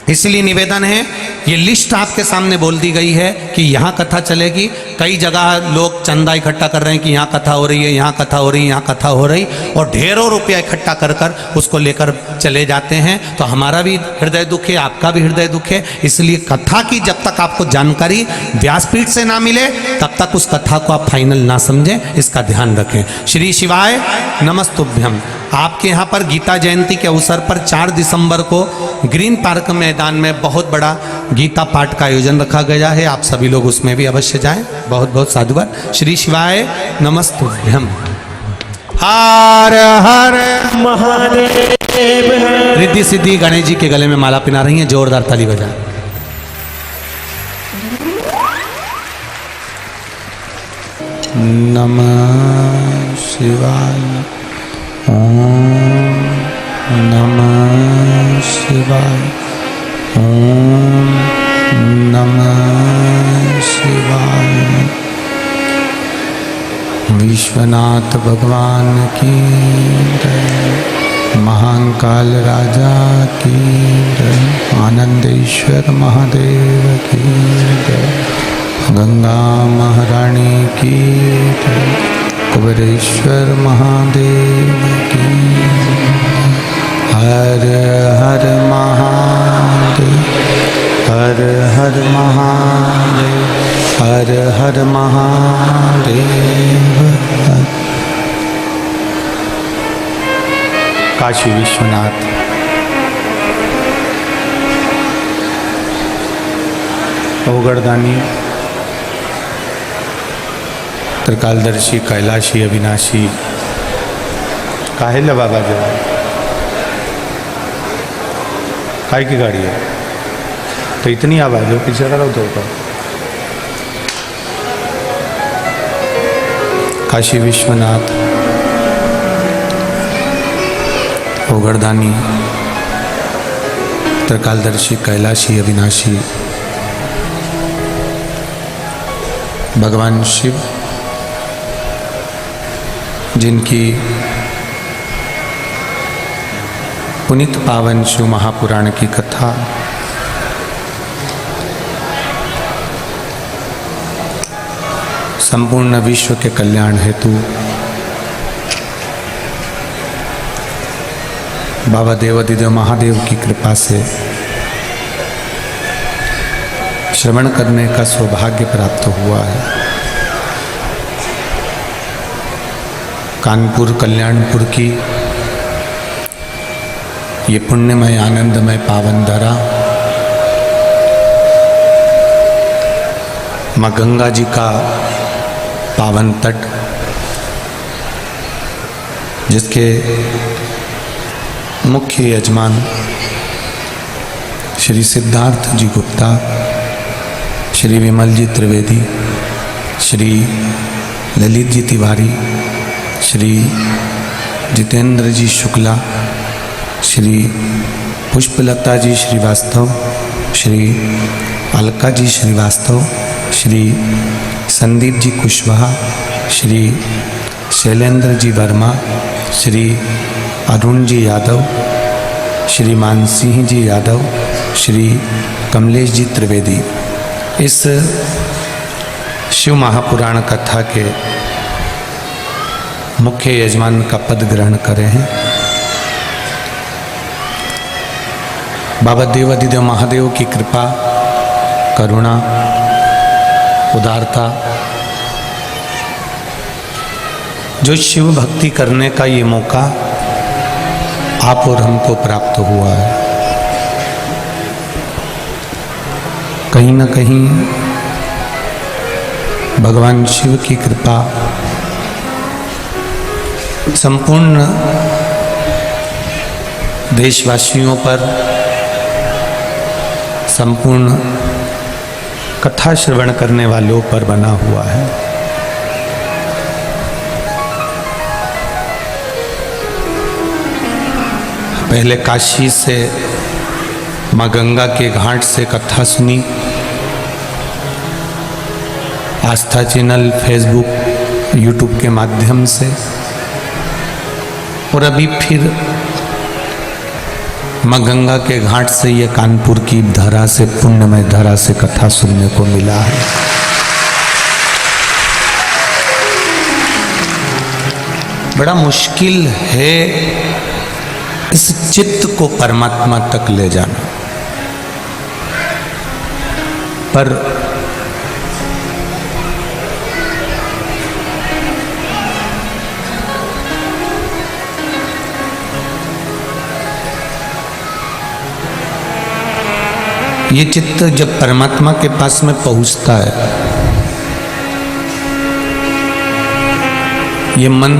इसलिए निवेदन है, ये लिस्ट आपके सामने बोल दी गई है कि यहाँ कथा चलेगी। कई जगह लोग चंदा इकट्ठा कर रहे हैं कि यहाँ कथा हो रही है, यहाँ कथा हो रही है, यहाँ कथा हो रही, और ढेरों रुपया इकट्ठा कर कर उसको लेकर चले जाते हैं। तो हमारा भी हृदय दुख है, आपका भी हृदय दुख है। इसलिए कथा की जब तक आपको जानकारी व्यासपीठ से ना मिले तब तक उस कथा को आप फाइनल ना समझें, इसका ध्यान रखें। श्री शिवाय नमस्तुभ्यम। आपके यहाँ पर गीता जयंती के अवसर पर 4 दिसंबर को ग्रीन पार्क मैदान में बहुत बड़ा गीता पाठ का आयोजन रखा गया है, आप सभी लोग उसमें भी अवश्य जाएं। बहुत बहुत साधुवाद। श्री शिवाय नमस्तुभ्यम। हर हर महादेव। रिद्धि सिद्धि गणेश जी के गले में माला पिना रही हैं, जोरदार ताली बजाएं। नमः शिवाय। ओम नमः शिवाय। ओम नमः शिवाय। विश्वनाथ भगवान की जय, महाकाल राजा की जय, आनंदेश्वर महादेव की जय, गंगा महारानी की जय, कुबेरेश्वर महादेव की। हर हर महादेव, हर हर महादेव, हर हर महादेव। काशी विश्वनाथ। ओगरदानी, त्रिकालदर्शी, कैलाशी, अविनाशी। काहे ला बाबा जो काय की गाड़ी है तो इतनी आवाज़ हो, पीछे रहो तो ऊपर। काशी विश्वनाथ, ओगरदानी, त्रिकालदर्शी, कैलाशी, अविनाशी। भगवान शिव जिनकी पुनीत पावन शिव महापुराण की कथा संपूर्ण विश्व के कल्याण हेतु बाबा देवाधिदेव महादेव की कृपा से श्रवण करने का सौभाग्य प्राप्त हुआ है। कानपुर कल्याणपुर की ये पुण्यमय आनंदमय पावन धरा माँ गंगा जी का पावन तट, जिसके मुख्य यजमान श्री सिद्धार्थ जी गुप्ता, श्री विमल जी त्रिवेदी, श्री ललित जी तिवारी, श्री जितेंद्र जी शुक्ला, श्री पुष्पलता जी श्रीवास्तव, श्री अलका जी श्रीवास्तव, श्री संदीप जी कुशवाहा, श्री शैलेंद्र जी वर्मा, श्री अरुण जी यादव, श्री मानसिंह जी यादव, श्री कमलेश जी त्रिवेदी इस शिव महापुराण कथा के मुख्य यजमान का पद ग्रहण करे हैं। बाबा देवादिदेव महादेव की कृपा, करुणा, उदारता, जो शिव भक्ति करने का ये मौका आप और हमको प्राप्त हुआ है, कहीं ना कहीं भगवान शिव की कृपा संपूर्ण देशवासियों पर, संपूर्ण कथा श्रवण करने वालों पर बना हुआ है। पहले काशी से माँ गंगा के घाट से कथा सुनी, आस्था चैनल, फेसबुक, यूट्यूब के माध्यम से, और अभी फिर माँ गंगा के घाट से यह कानपुर की धरा से, पुण्यमय धरा से कथा सुनने को मिला है। बड़ा मुश्किल है इस चित्त को परमात्मा तक ले जाना, पर ये चित्त जब परमात्मा के पास में पहुंचता है, ये मन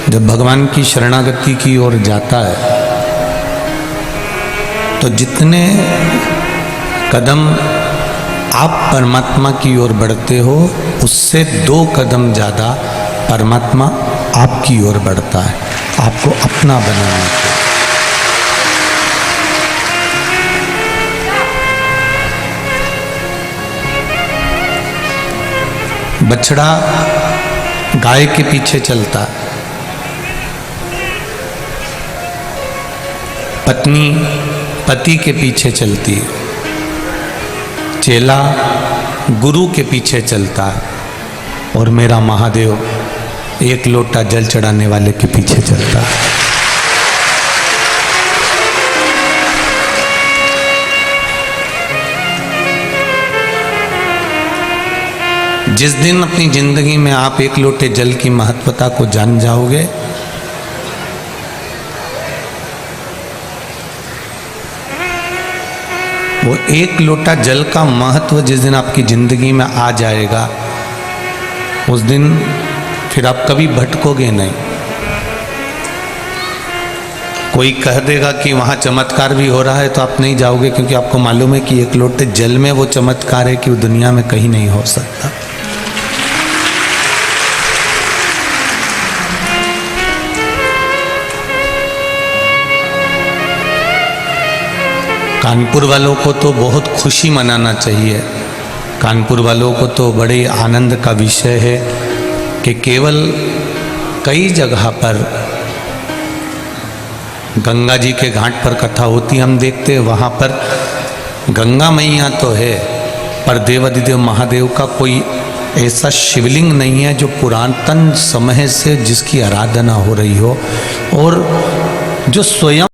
जब भगवान की शरणागति की ओर जाता है, तो जितने कदम आप परमात्मा की ओर बढ़ते हो, उससे 2 कदम ज़्यादा परमात्मा आपकी ओर बढ़ता है, आपको अपना बनाने के। बछड़ा गाय के पीछे चलता है, पत्नी पति के पीछे चलती है, चेला गुरु के पीछे चलता है, और मेरा महादेव एक लोटा जल चढ़ाने वाले के पीछे चलता है। जिस दिन अपनी जिंदगी में आप एक लोटे जल की महत्वता को जान जाओगे, वो एक लोटा जल का महत्व जिस दिन आपकी जिंदगी में आ जाएगा, उस दिन फिर आप कभी भटकोगे नहीं। कोई कह देगा कि वहाँ चमत्कार भी हो रहा है तो आप नहीं जाओगे, क्योंकि आपको मालूम है कि एक लोटे जल में वो चमत्कार है कि वो दुनिया में कहीं नहीं हो सकता। कानपुर वालों को तो बहुत खुशी मनाना चाहिए। कानपुर वालों को तो बड़े आनंद का विषय है कि केवल कई जगह पर गंगा जी के घाट पर कथा होती, हम देखते हैं वहाँ पर गंगा मैया तो है, पर देवादिदेव महादेव का कोई ऐसा शिवलिंग नहीं है जो पुरातन समय से जिसकी आराधना हो रही हो, और जो स्वयं